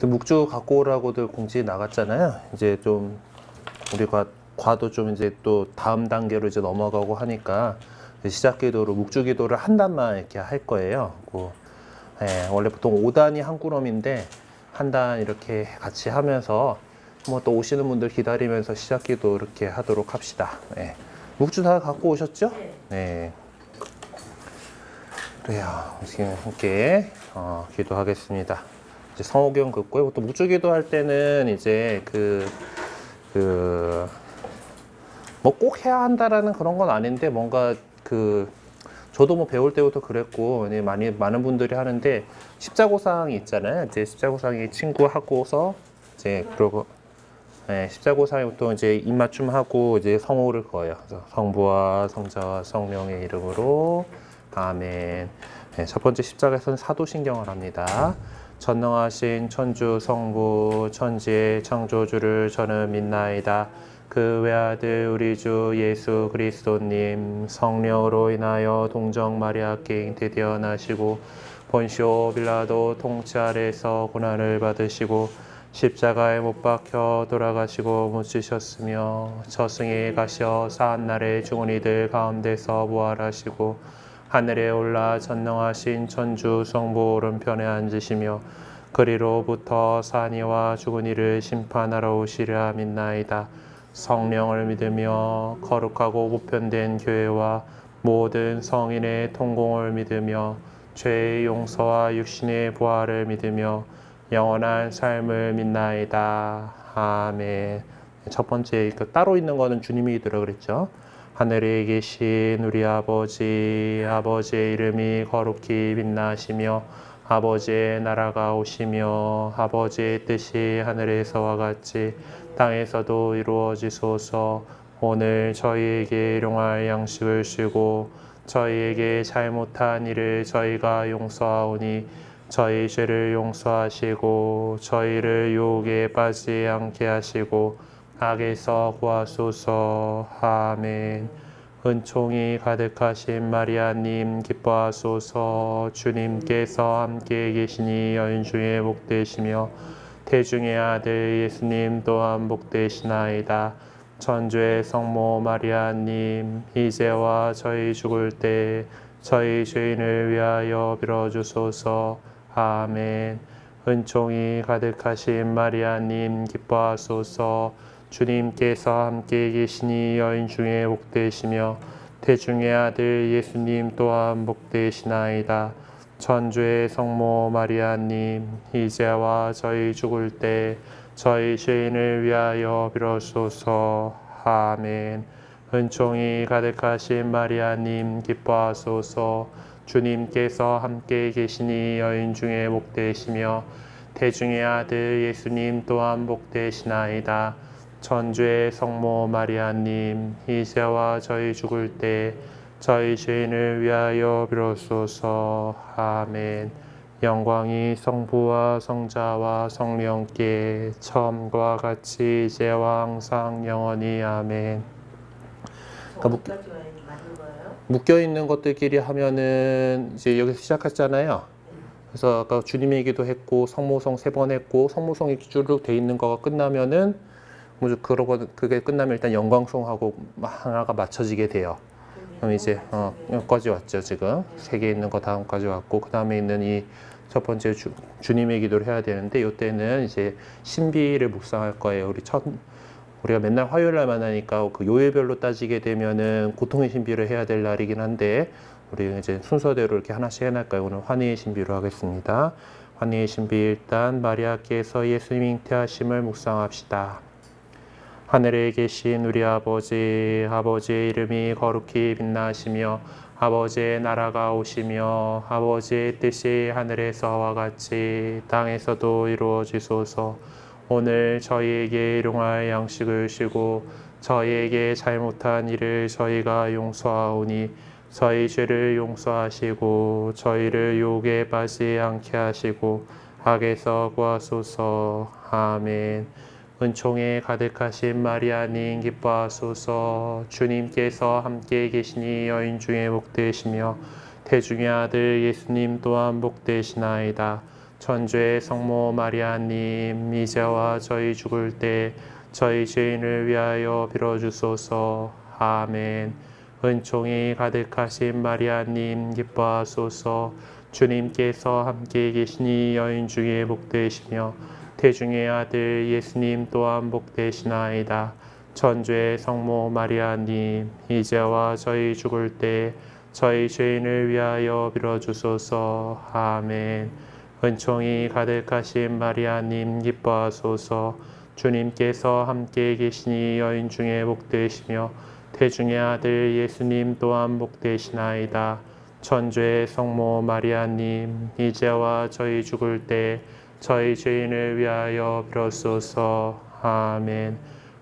묵주 갖고 오라고들 공지 나갔잖아요. 이제 좀 우리가 과도 좀 이제 또 다음 단계로 이제 넘어가고 하니까 시작 기도로 묵주 기도를 한 단만 이렇게 할 거예요. 예, 원래 보통 5단이 한 꾸러미인데 한 단 이렇게 같이 하면서 뭐 또 오시는 분들 기다리면서 시작 기도 이렇게 하도록 합시다. 예. 묵주 다 갖고 오셨죠? 네. 그래요. 지금 함께 기도하겠습니다. 이제 성호경 긋고요. 또 묵주 기도할 때는 이제 뭐 꼭 해야 한다라는 그런 건 아닌데 뭔가 저도 뭐 배울 때부터 그랬고 많은 분들이 하는데 십자고상이 있잖아요. 이제 십자고상이 친구하고서 이제 그러고 십자고상에 보통 이제 입맞춤하고 이제 성호를 그어요. 그래서 성부와 성자와 성령의 이름으로 아멘. 네, 첫 번째 십자가에서는 사도신경을 합니다. 전능하신 천주 성부 천지의 창조주를 저는 믿나이다. 그 외아들 우리 주 예수 그리스도님 성령으로 인하여 동정 마리아께 잉태되어 나시고 본시오 빌라도 통치 아래에서 고난을 받으시고 십자가에 못 박혀 돌아가시고 묻히셨으며 저승에 가셔 사한날에 죽은 이들 가운데서 부활하시고 하늘에 올라 전능하신 천주 성부 오른편에 앉으시며 그리로부터 산 이와 죽은 이를 심판하러 오시리라 믿나이다. 성령을 믿으며 거룩하고 보편된 교회와 모든 성인의 통공을 믿으며 죄의 용서와 육신의 부활을 믿으며 영원한 삶을 믿나이다. 아멘. 첫 번째 따로 있는 거는 주님이 들어 그랬죠. 하늘에 계신 우리 아버지의 이름이 거룩히 빛나시며 아버지의 나라가 오시며 아버지의 뜻이 하늘에서와 같이 땅에서도 이루어지소서. 오늘 저희에게 일용할 양식을 주시고 저희에게 잘못한 일을 저희가 용서하오니 저희 죄를 용서하시고 저희를 유혹에 빠지지 않게 하시고 악에서 구하소서. 아멘. 은총이 가득하신 마리아님 기뻐하소서. 주님께서 함께 계시니 여인 중에 복되시며 태중의 아들 예수님 또한 복되시나이다. 천주의 성모 마리아님 이제와 저희 죽을 때 저희 죄인을 위하여 빌어주소서. 아멘. 은총이 가득하신 마리아님 기뻐하소서. 주님께서 함께 계시니 여인 중에 복되시며 태중의 아들 예수님 또한 복되시나이다. 천주의 성모 마리아님 이제와 저희 죽을 때 저희 죄인을 위하여 빌어주소서. 아멘. 은총이 가득하신 마리아님 기뻐하소서. 주님께서 함께 계시니 여인 중에 복되시며 태중의 아들 예수님 또한 복되시나이다. 천주의 성모 마리아님 이제와 저희 죽을 때 저희 죄인을 위하여 빌어주소서. 아멘. 영광이 성부와 성자와 성령께 처음과 같이 이제와 항상 영원히 아멘. 그러니까 묶여 있는 것들끼리 하면은 이제 여기서 시작했잖아요. 그래서 아까 주님 얘기도 했고 성모성 3번 했고 성모성이 쭉 돼 있는 거가 끝나면은 그러고 그게 끝나면 일단 영광송하고 하나가 맞춰지게 돼요. 그럼 이제 여기까지 왔죠. 지금 3개 있는 거 다음까지 왔고 그 다음에 있는 이 첫 번째 주님의 기도를 해야 되는데 이때는 이제 신비를 묵상할 거예요. 우리가 맨날 화요일 날 만나니까 그 요일별로 따지게 되면은 고통의 신비를 해야 될 날이긴 한데 우리 이제 순서대로 이렇게 하나씩 해놨까요? 오늘 환희의 신비로 하겠습니다. 환희의 신비 일단 마리아께서 예수님 잉태하심을 묵상합시다. 하늘에 계신 우리 아버지의 이름이 거룩히 빛나시며 아버지의 나라가 오시며 아버지의 뜻이 하늘에서와 같이 땅에서도 이루어지소서. 오늘 저희에게 일용할 양식을 주시고 저희에게 잘못한 일을 저희가 용서하오니 저희 죄를 용서하시고 저희를 유혹에 빠지지 않게 하시고 악에서 구하소서. 아멘. 은총에 가득하신 마리아님 기뻐하소서. 주님께서 함께 계시니 여인 중에 복되시며 태중의 아들 예수님 또한 복되시나이다. 천주의 성모 마리아님, 이제와 저희 죽을 때 저희 죄인을 위하여 빌어주소서. 아멘. 은총이 가득하신 마리아님, 기뻐하소서. 주님께서 함께 계시니 여인 중에 복되시며 태중의 아들 예수님 또한 복되시나이다. 천주의 성모 마리아님, 이제와 저희 죽을 때 저희 죄인을 위하여 빌어주소서. 아멘. 은총이 가득하신 마리아님, 기뻐하소서. 주님께서 함께 계시니 여인 중에 복되시며 태중의 아들 예수님 또한 복되시나이다. 천주의 성모 마리아님, 이제와 저희 죽을 때 저희 죄인을 위하여 빌어주소서. 아멘.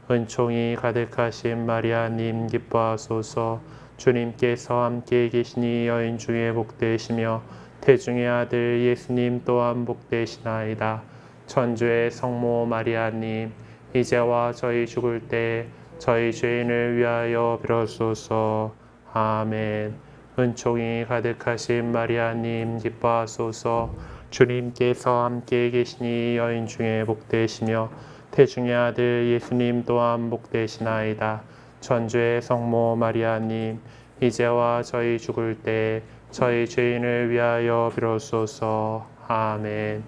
은총이 가득하신 마리아님, 기뻐하소서. 주님께서 함께 계시니 여인 중에 복되시며 태중의 아들 예수님 또한 복되시나이다. 천주의 성모 마리아님, 이제와 저희 죽을 때 저희 죄인을 위하여 빌어주소서. 아멘. 은총이 가득하신 마리아님, 기뻐하소서. 주님께서 함께 계시니 여인 중에 복되시며 태중의 아들 예수님 또한 복되시나이다. 천주의 성모 마리아님, 이제와 저희 죽을 때 저희 죄인을 위하여 빌어주소서. 아멘.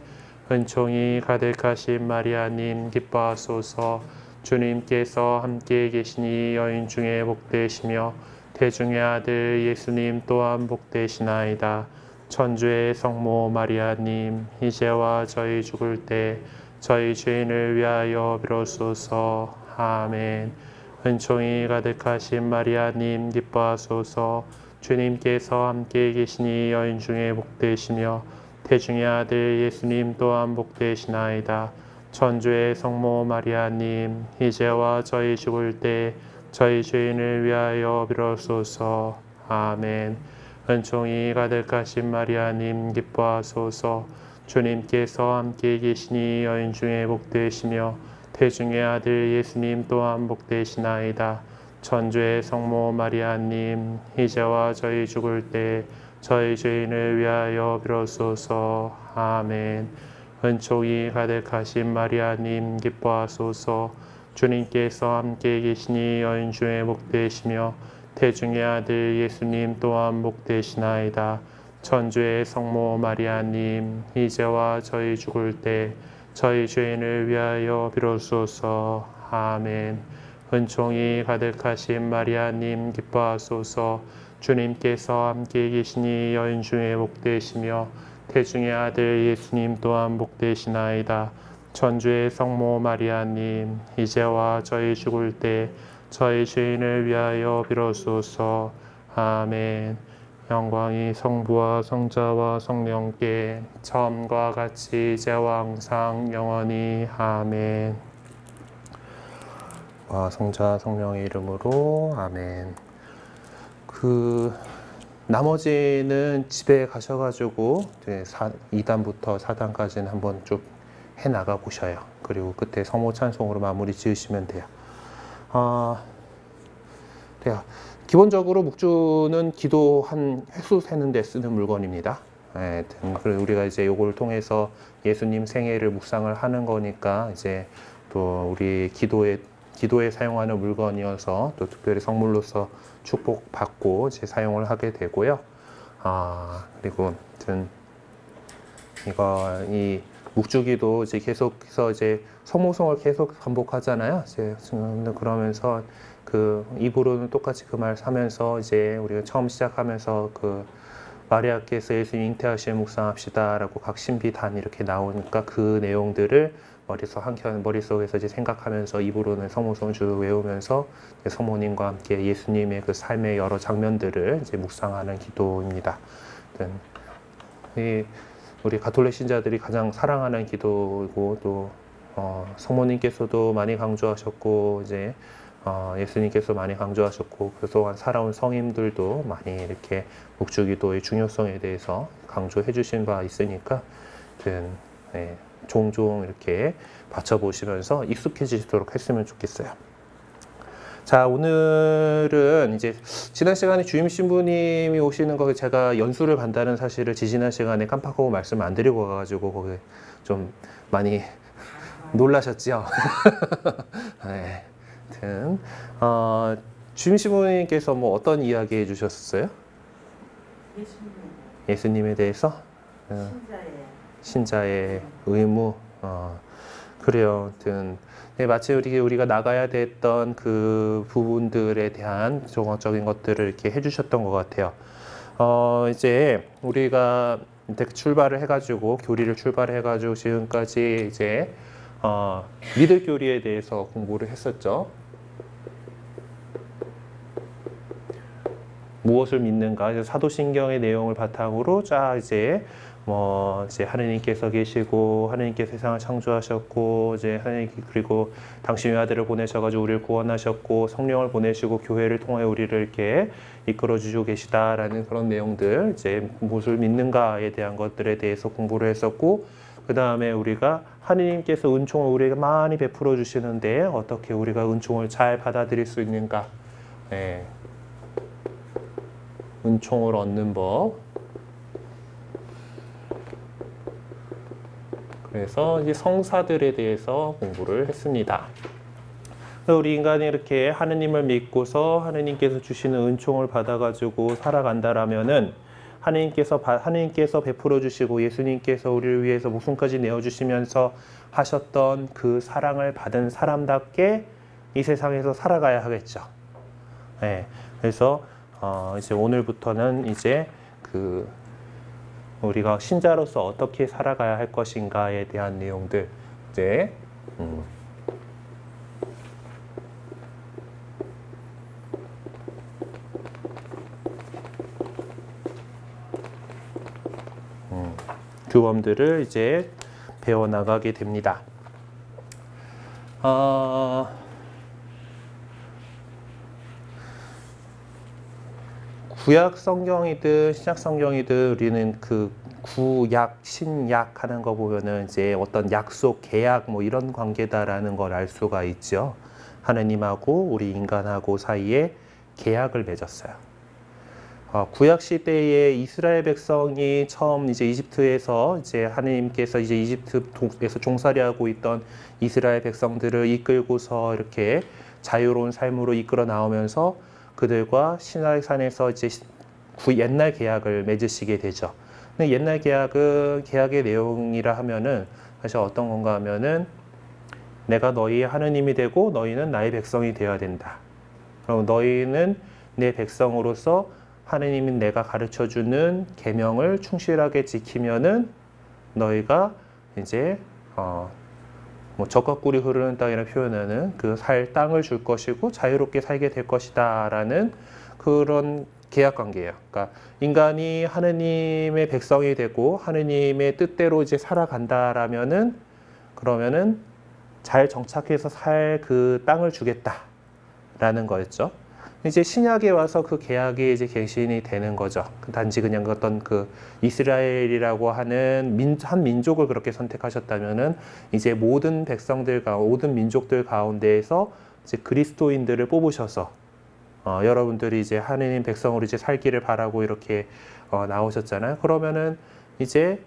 은총이 가득하신 마리아님, 기뻐하소서. 주님께서 함께 계시니 여인 중에 복되시며 태중의 아들 예수님 또한 복되시나이다. 천주의 성모 마리아님, 이제와 저희 죽을 때 저희 죄인을 위하여 빌어주소서. 아멘. 은총이 가득하신 마리아님, 기뻐하소서. 주님께서 함께 계시니 여인 중에 복되시며 태중의 아들 예수님 또한 복되시나이다. 천주의 성모 마리아님, 이제와 저희 죽을 때 저희 죄인을 위하여 빌어주소서. 아멘. 은총이 가득하신 마리아님, 기뻐하소서. 주님께서 함께 계시니 여인 중에 복되시며 태중의 아들 예수님 또한 복되시나이다. 천주의 성모 마리아님, 이제와 저희 죽을 때 저희 죄인을 위하여 빌어주소서. 아멘. 은총이 가득하신 마리아님, 기뻐하소서. 주님께서 함께 계시니 여인 중에 복되시며 태중의 아들 예수님 또한 복되시나이다. 천주의 성모 마리아님, 이제와 저희 죽을 때 저희 죄인을 위하여 빌어주소서. 아멘. 은총이 가득하신 마리아님, 기뻐하소서. 주님께서 함께 계시니 여인 중에 복되시며 태중의 아들 예수님 또한 복되시나이다. 천주의 성모 마리아님, 이제와 저희 죽을 때 저희 죄인을 위하여 빌어주소서. 아멘. 영광이 성부와 성자와 성령께 처음과 같이 이제와 항상 영원히. 아멘. 와, 성자 성령의 이름으로. 아멘. 나머지는 집에 가셔가지고 2단부터 4단까지는 한번 쭉 해나가 보셔요. 그리고 그때 성모 찬송으로 마무리 지으시면 돼요. 돼요. 기본적으로 묵주는 기도한 횟수 세는 데 쓰는 물건입니다. 그리고 우리가 이제 요걸 통해서 예수님 생애를 묵상을 하는 거니까 이제 또 우리 기도에 사용하는 물건이어서 또 특별히 성물로서 축복받고 이제 사용을 하게 되고요. 그리고 이 묵주기도 이제 계속해서 이제 성모성을 계속 반복하잖아요. 이제 그러면서 입으로는 똑같이 그 말 하면서 이제 우리가 처음 시작하면서 마리아께서 예수님 잉태하시에 묵상합시다라고 각 신비단 이렇게 나오니까 그 내용들을 머릿속에서 이제 생각하면서 입으로는 성모성을 쭉 외우면서 성모님과 함께 예수님의 그 삶의 여러 장면들을 이제 묵상하는 기도입니다. 우리 가톨릭 신자들이 가장 사랑하는 기도이고 또 성모님께서도 많이 강조하셨고 이제 예수님께서 많이 강조하셨고 그동안 살아온 성인들도 많이 이렇게 묵주기도의 중요성에 대해서 강조해 주신 바 있으니까 종종 이렇게 받쳐보시면서 익숙해지도록 했으면 좋겠어요. 자, 오늘은 이제 지난 시간에 주임 신부님이 오시는 거 제가 연수를 간다는 사실을 지지난 시간에 깜빡하고 말씀 안 드리고 가가지고 거기 좀 많이 놀라셨죠? 네. 하여튼 주임 신부님께서 뭐 어떤 이야기 해주셨어요? 예수님에 대해서? 신자의 의무. 그래요. 아무튼 네, 마치 우리가 나가야 됐던 그 부분들에 대한 종합적인 것들을 이렇게 해주셨던 것 같아요. 이제 우리가 출발을 해가지고 교리를 출발해가지고 지금까지 이제 믿을 교리에 대해서 공부를 했었죠. 무엇을 믿는가? 사도신경의 내용을 바탕으로 쫙 이제 이제 하느님께서 계시고 하느님께서 세상을 창조하셨고 이제 하느님 그리고 당신의 아들을 보내셔가지고 우리를 구원하셨고 성령을 보내시고 교회를 통해 우리를 이렇게 이끌어 주시고 계시다라는 그런 내용들 이제 무엇을 믿는가에 대한 것들에 대해서 공부를 했었고 그 다음에 우리가 하느님께서 은총을 우리에게 많이 베풀어 주시는데 어떻게 우리가 은총을 잘 받아들일 수 있는가? 네. 은총을 얻는 법. 그래서 이제 성사들에 대해서 공부를 했습니다. 우리 인간이 이렇게 하느님을 믿고서 하느님께서 주시는 은총을 받아가지고 살아간다라면은 하느님께서 베풀어 주시고 예수님께서 우리를 위해서 목숨까지 내어주시면서 하셨던 그 사랑을 받은 사람답게 이 세상에서 살아가야 하겠죠. 네, 그래서 이제 오늘부터는 이제 우리가 신자로서 어떻게 살아가야 할 것인가에 대한 내용들 이제 규범들을 이제 배워나가게 됩니다. 구약 성경이든 신약 성경이든 우리는 그 구약, 신약 하는 거 보면은 이제 어떤 약속, 계약 뭐 이런 관계다라는 걸 알 수가 있죠. 하느님하고 우리 인간하고 사이에 계약을 맺었어요. 구약 시대에 이스라엘 백성이 처음 이제 이집트에서 이제 하느님께서 이제 이집트에서 종살이하고 있던 이스라엘 백성들을 이끌고서 이렇게 자유로운 삶으로 이끌어 나오면서 그들과 시나이 산에서 이제 옛날 계약을 맺으시게 되죠. 근데 옛날 계약의 내용이라 하면은 사실 어떤 건가 하면은 내가 너희의 하느님이 되고 너희는 나의 백성이 되어야 된다. 그럼 너희는 내 백성으로서 하느님이 내가 가르쳐주는 계명을 충실하게 지키면은 너희가 이제 젖과 꿀이 흐르는 땅이라는 표현에는 그 살 땅을 줄 것이고 자유롭게 살게 될 것이다라는 그런 계약 관계예요. 그러니까 인간이 하느님의 백성이 되고 하느님의 뜻대로 이제 살아간다라면은 그러면은 잘 정착해서 살 그 땅을 주겠다라는 거였죠. 이제 신약에 와서 그 계약이 이제 갱신이 되는 거죠. 단지 그냥 어떤 그 이스라엘이라고 하는 한 민족을 그렇게 선택하셨다면은 이제 모든 모든 민족들 가운데에서 이제 그리스도인들을 뽑으셔서 여러분들이 이제 하느님 백성으로 이제 살기를 바라고 이렇게 나오셨잖아요. 그러면은 이제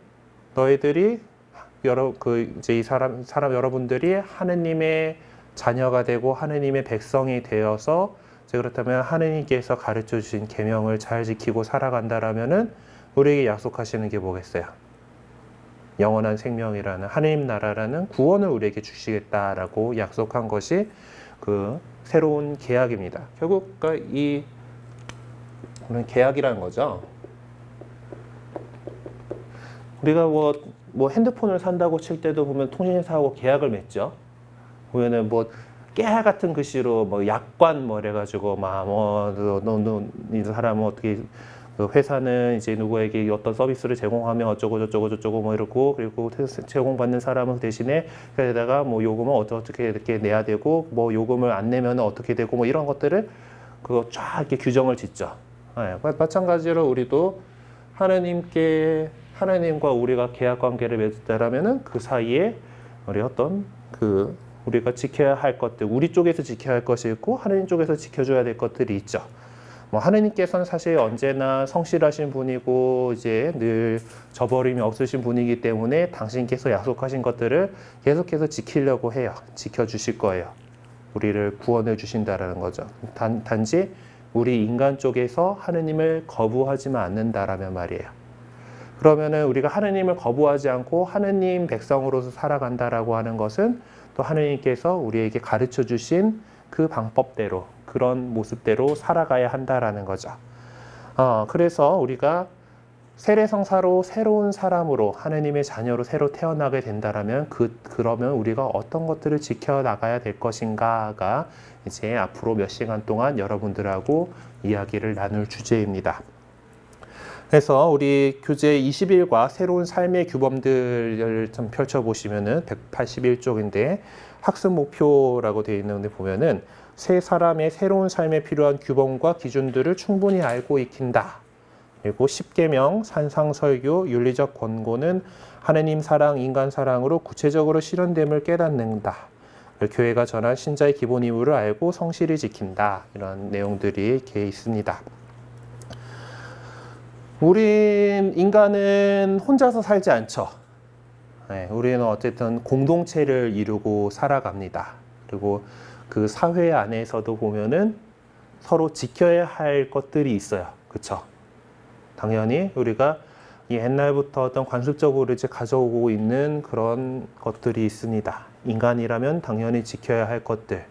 너희들이 이제 이 사람 여러분들이 하느님의 자녀가 되고 하느님의 백성이 되어서 그렇다면 하느님께서 가르쳐 주신 계명을 잘 지키고 살아간다라면은 우리에게 약속하시는 게 뭐겠어요? 영원한 생명이라는 하느님 나라라는 구원을 우리에게 주시겠다라고 약속한 것이 그 새로운 계약입니다. 결국 이 계약이라는 거죠. 우리가 뭐 핸드폰을 산다고 칠 때도 보면 통신사하고 계약을 맺죠. 보면은 깨알 같은 글씨로 약관 이래가지고 이 사람은 어떻게 그 회사는 이제 누구에게 어떤 서비스를 제공하면 어쩌고 저쩌고 이러고 그리고 제공받는 사람은 대신에 그에다가 요금은 어떻게 이렇게 내야 되고 요금을 안 내면 어떻게 되고 이런 것들을 그거 쫙 이렇게 규정을 짓죠. 네, 마찬가지로 우리도 하나님과 우리가 계약 관계를 맺었다라면은 그 사이에 우리 어떤 그 우리가 지켜야 할 것들, 우리 쪽에서 지켜야 할 것이 있고 하느님 쪽에서 지켜줘야 될 것들이 있죠. 뭐 하느님께서는 사실 언제나 성실하신 분이고 이제 늘 저버림이 없으신 분이기 때문에 당신께서 약속하신 것들을 계속해서 지키려고 해요. 지켜주실 거예요. 우리를 구원해 주신다라는 거죠. 단지 우리 인간 쪽에서 하느님을 거부하지만 않는다라면 말이에요. 그러면은 우리가 하느님을 거부하지 않고 하느님 백성으로서 살아간다라고 하는 것은 또 하느님께서 우리에게 가르쳐 주신 그 방법대로 그런 모습대로 살아가야 한다라는 거죠. 그래서 우리가 세례성사로 새로운 사람으로 하느님의 자녀로 새로 태어나게 된다라면 그러면 우리가 어떤 것들을 지켜나가야 될 것인가가 이제 앞으로 몇 시간 동안 여러분들하고 이야기를 나눌 주제입니다. 그래서 우리 교재 21과 새로운 삶의 규범들을 좀 펼쳐보시면은 181쪽인데 학습 목표라고 되어 있는데 보면은 새 사람의 새로운 삶에 필요한 규범과 기준들을 충분히 알고 익힌다. 그리고 10계명, 산상설교, 윤리적 권고는 하느님 사랑, 인간 사랑으로 구체적으로 실현됨을 깨닫는다. 교회가 전한 신자의 기본 의무를 알고 성실히 지킨다. 이런 내용들이 이렇게 있습니다. 인간은 혼자서 살지 않죠. 우리는 어쨌든 공동체를 이루고 살아갑니다. 그리고 그 사회 안에서도 보면은 서로 지켜야 할 것들이 있어요. 그렇죠? 당연히 우리가 옛날부터 어떤 관습적으로 이제 가져오고 있는 그런 것들이 있습니다. 인간이라면 당연히 지켜야 할 것들.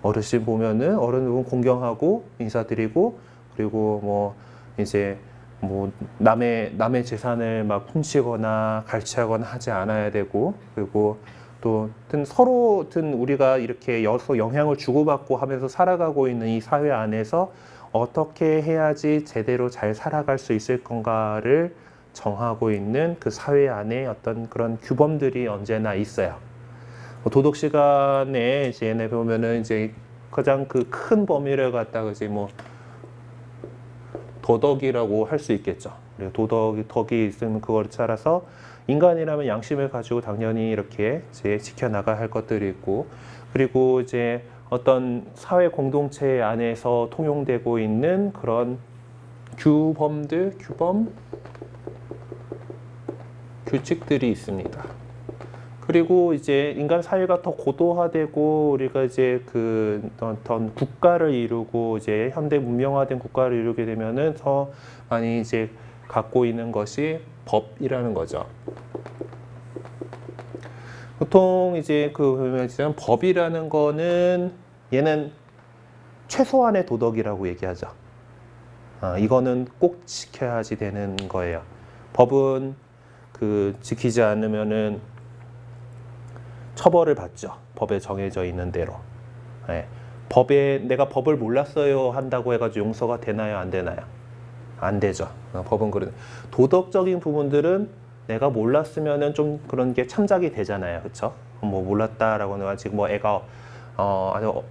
어르신 보면은 어른은 공경하고 인사드리고 그리고 뭐 이제 뭐 남의 재산을 막 훔치거나 갈취하거나 하지 않아야 되고 그리고 또 서로 우리가 이렇게 여서 영향을 주고받고 하면서 살아가고 있는 이 사회 안에서 어떻게 해야지 제대로 잘 살아갈 수 있을 건가를 정하고 있는 그 사회 안에 어떤 그런 규범들이 언제나 있어요. 도덕 시간에 이제 얘네 보면은 이제 가장 그 큰 범위를 갖다가 이제 뭐 도덕이라고 할 수 있겠죠. 덕이 있으면 그걸 따라서 인간이라면 양심을 가지고 당연히 이렇게 이제 지켜나가야 할 것들이 있고 그리고 이제 어떤 사회 공동체 안에서 통용되고 있는 그런 규칙들이 있습니다. 그리고 이제 인간 사회가 더 고도화되고 우리가 이제 그 어떤 국가를 이루고 이제 현대 문명화된 국가를 이루게 되면은 더 많이 이제 갖고 있는 것이 법이라는 거죠. 보통 이제 보면 법이라는 거는 얘는 최소한의 도덕이라고 얘기하죠. 이거는 꼭 지켜야지 되는 거예요. 법은 지키지 않으면은 처벌을 받죠. 법에 정해져 있는 대로. 내가 법을 몰랐어요 한다고 해가지고 용서가 되나요? 안 되나요? 안 되죠. 법은 그런 도덕적인 부분들은 내가 몰랐으면은 좀 그런 게 참작이 되잖아요. 그렇죠? 뭐 몰랐다라고는 아직 뭐 애가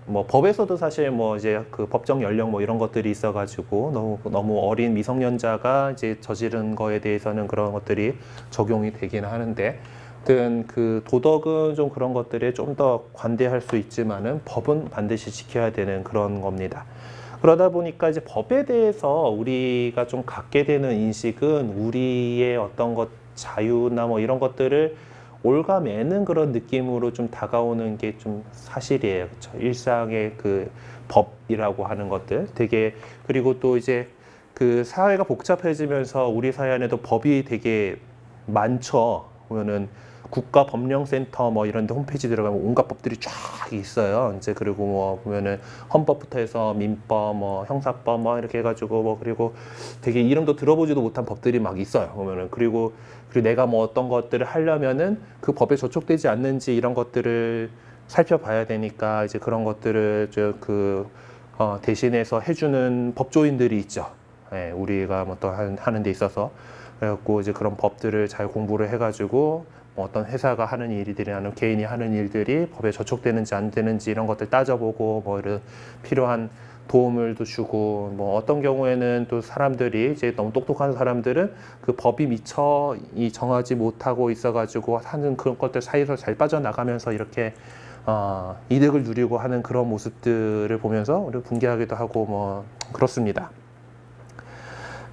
뭐 법에서도 사실 뭐 이제 그 법정 연령 뭐 이런 것들이 있어가지고 너무 어린 미성년자가 이제 저지른 거에 대해서는 그런 것들이 적용이 되긴 하는데, 아무튼 그 도덕은 좀 그런 것들에 좀 더 관대할 수 있지만은 법은 반드시 지켜야 되는 그런 겁니다. 그러다 보니까 이제 법에 대해서 우리가 좀 갖게 되는 인식은 우리의 어떤 것 자유나 뭐 이런 것들을 올가매는 그런 느낌으로 좀 다가오는 게 좀 사실이에요. 그렇죠? 일상의 그 법이라고 하는 것들 되게, 그리고 또 이제 그 사회가 복잡해지면서 우리 사회 안에도 법이 되게 많죠. 보면은 국가법령센터 뭐 이런 데 홈페이지 들어가면 온갖 법들이 쫙 있어요. 이제 그리고 뭐 보면은 헌법부터 해서 민법, 뭐 형사법 뭐 이렇게 해가지고 뭐 그리고 되게 이름도 들어보지도 못한 법들이 막 있어요. 보면은 그리고 내가 뭐 어떤 것들을 하려면은 그 법에 저촉되지 않는지 이런 것들을 살펴봐야 되니까 이제 그런 것들을 대신해서 해주는 법조인들이 있죠. 예, 우리가 뭐 또 하는 데 있어서. 그래갖고 이제 그런 법들을 잘 공부를 해가지고 뭐 어떤 회사가 하는 일들이나 개인이 하는 일들이 법에 저촉되는지 안 되는지 이런 것들 따져보고 뭐 이런 필요한 도움을 또 주고, 뭐 어떤 경우에는 또 사람들이 이제 너무 똑똑한 사람들은 그 법이 미처 정하지 못하고 있어가지고 하는 그런 것들 사이에서 잘 빠져나가면서 이렇게 이득을 누리고 하는 그런 모습들을 보면서 우리 분개하기도 하고 뭐 그렇습니다.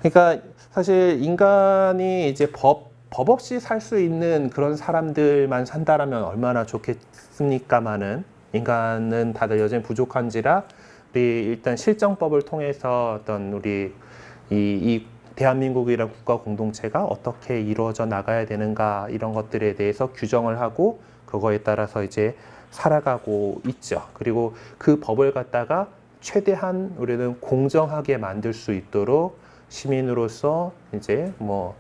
그러니까 사실 인간이 이제 법 없이 살 수 있는 그런 사람들만 산다라면 얼마나 좋겠습니까마는, 인간은 다들 여전히 부족한지라 우리 일단 실정법을 통해서 어떤 우리 이 대한민국이라는 국가 공동체가 어떻게 이루어져 나가야 되는가, 이런 것들에 대해서 규정을 하고 그거에 따라서 이제 살아가고 있죠. 그리고 그 법을 갖다가 최대한 우리는 공정하게 만들 수 있도록 시민으로서 이제 뭐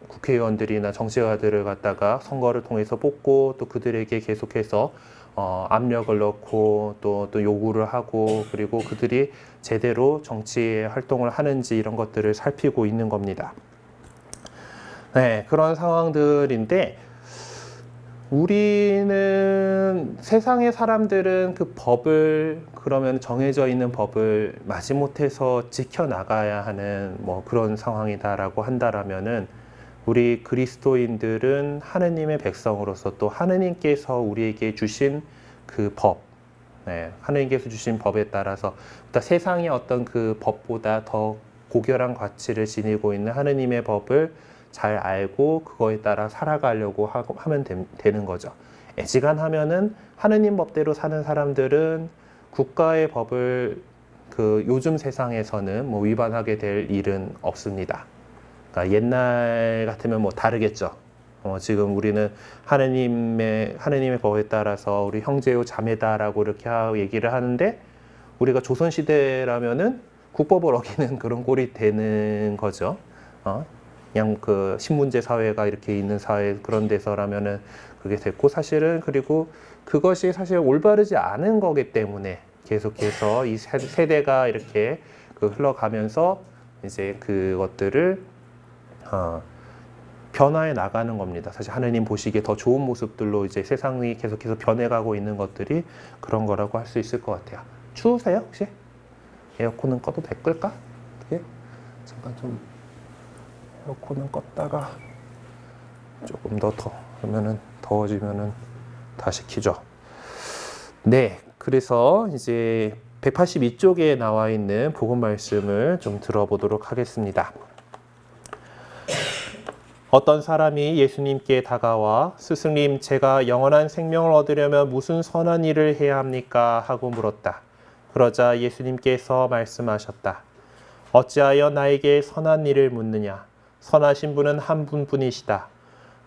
국회의원들이나 정치가들을 갖다가 선거를 통해서 뽑고, 또 그들에게 계속해서 압력을 넣고 또 요구를 하고, 그리고 그들이 제대로 정치 활동을 하는지 이런 것들을 살피고 있는 겁니다. 네, 그런 상황들인데, 우리는 세상의 사람들은 그 법을, 그러면 정해져 있는 법을 마지못해서 지켜나가야 하는 뭐 그런 상황이다라고 한다라면은, 우리 그리스도인들은 하느님의 백성으로서 또 하느님께서 우리에게 주신 그 법, 하느님께서 주신 법에 따라서 세상의 어떤 그 법보다 더 고결한 가치를 지니고 있는 하느님의 법을 잘 알고 그거에 따라 살아가려고 하면 되는 거죠. 애지간하면은 하느님 법대로 사는 사람들은 국가의 법을 그 요즘 세상에서는 뭐 위반하게 될 일은 없습니다. 그러니까 옛날 같으면 뭐 다르겠죠. 지금 우리는 하느님의 법에 따라서 우리 형제요 자매다라고 이렇게 얘기를 하는데, 우리가 조선시대라면은 국법을 어기는 그런 꼴이 되는 거죠. 그냥 그 신문제 사회가 이렇게 있는 사회, 그런 데서라면은 그게 됐고, 사실은 그리고 그것이 사실 올바르지 않은 거기 때문에 계속해서 이 세대가 이렇게 흘러가면서 이제 그것들을 변화해 나가는 겁니다. 사실 하느님 보시기에 더 좋은 모습들로 이제 세상이 계속해서 변해가고 있는 것들이 그런 거라고 할 수 있을 것 같아요. 추우세요 혹시? 에어컨은 꺼도 될까? 예? 잠깐 좀 에어컨은 껐다가 조금 더 그러면은 더워지면은 다시 켜죠. 네, 그래서 이제 182쪽에 나와 있는 복음 말씀을 좀 들어보도록 하겠습니다. 어떤 사람이 예수님께 다가와 스승님, 제가 영원한 생명을 얻으려면 무슨 선한 일을 해야 합니까? 하고 물었다. 그러자 예수님께서 말씀하셨다. 어찌하여 나에게 선한 일을 묻느냐? 선하신 분은 한 분뿐이시다.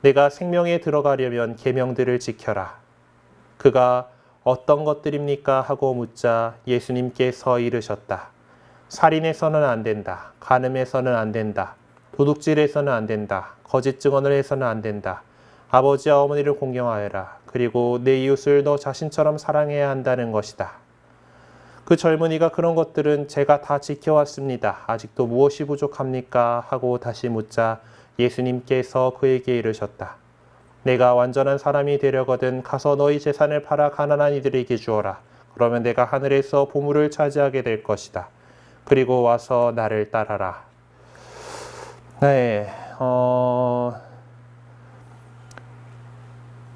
내가 생명에 들어가려면 계명들을 지켜라. 그가 어떤 것들입니까? 하고 묻자 예수님께서 이르셨다. 살인해서는 안 된다. 간음해서는 안 된다. 도둑질해서는 안 된다. 거짓 증언을 해서는 안 된다. 아버지와 어머니를 공경하여라. 그리고 내 이웃을 너 자신처럼 사랑해야 한다는 것이다. 그 젊은이가 그런 것들은 제가 다 지켜왔습니다. 아직도 무엇이 부족합니까? 하고 다시 묻자 예수님께서 그에게 이르셨다. 내가 완전한 사람이 되려거든 가서 너희 재산을 팔아 가난한 이들에게 주어라. 그러면 내가 하늘에서 보물을 차지하게 될 것이다. 그리고 와서 나를 따라라. 네,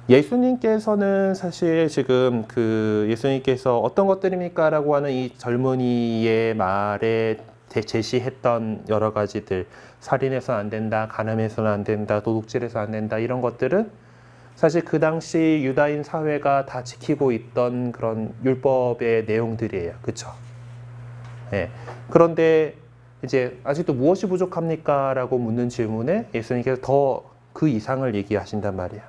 예수님께서는 사실 지금 예수님께서 어떤 것들입니까? 라고 하는 이 젊은이의 말에 제시했던 여러 가지들, 살인해서는 안 된다, 간음해서는 안 된다, 도둑질해서는 안 된다, 이런 것들은 사실 그 당시 유다인 사회가 다 지키고 있던 그런 율법의 내용들이에요. 그쵸? 네. 그런데 이제 아직도 무엇이 부족합니까? 라고 묻는 질문에 예수님께서 더 그 이상을 얘기하신단 말이야.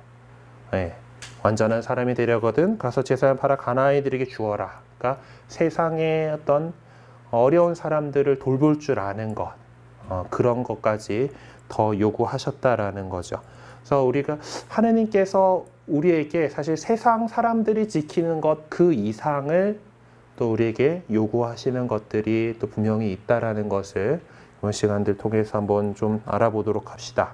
네. 완전한 사람이 되려거든 가서 재산을 팔아 가난한 이들에게 주어라. 그러니까 세상의 어떤 어려운 사람들을 돌볼 줄 아는 것, 그런 것까지 더 요구하셨다라는 거죠. 그래서 우리가 하느님께서 우리에게 사실 세상 사람들이 지키는 것 그 이상을 또 우리에게 요구하시는 것들이 또 분명히 있다라는 것을 이번 시간들 통해서 한번 좀 알아보도록 합시다.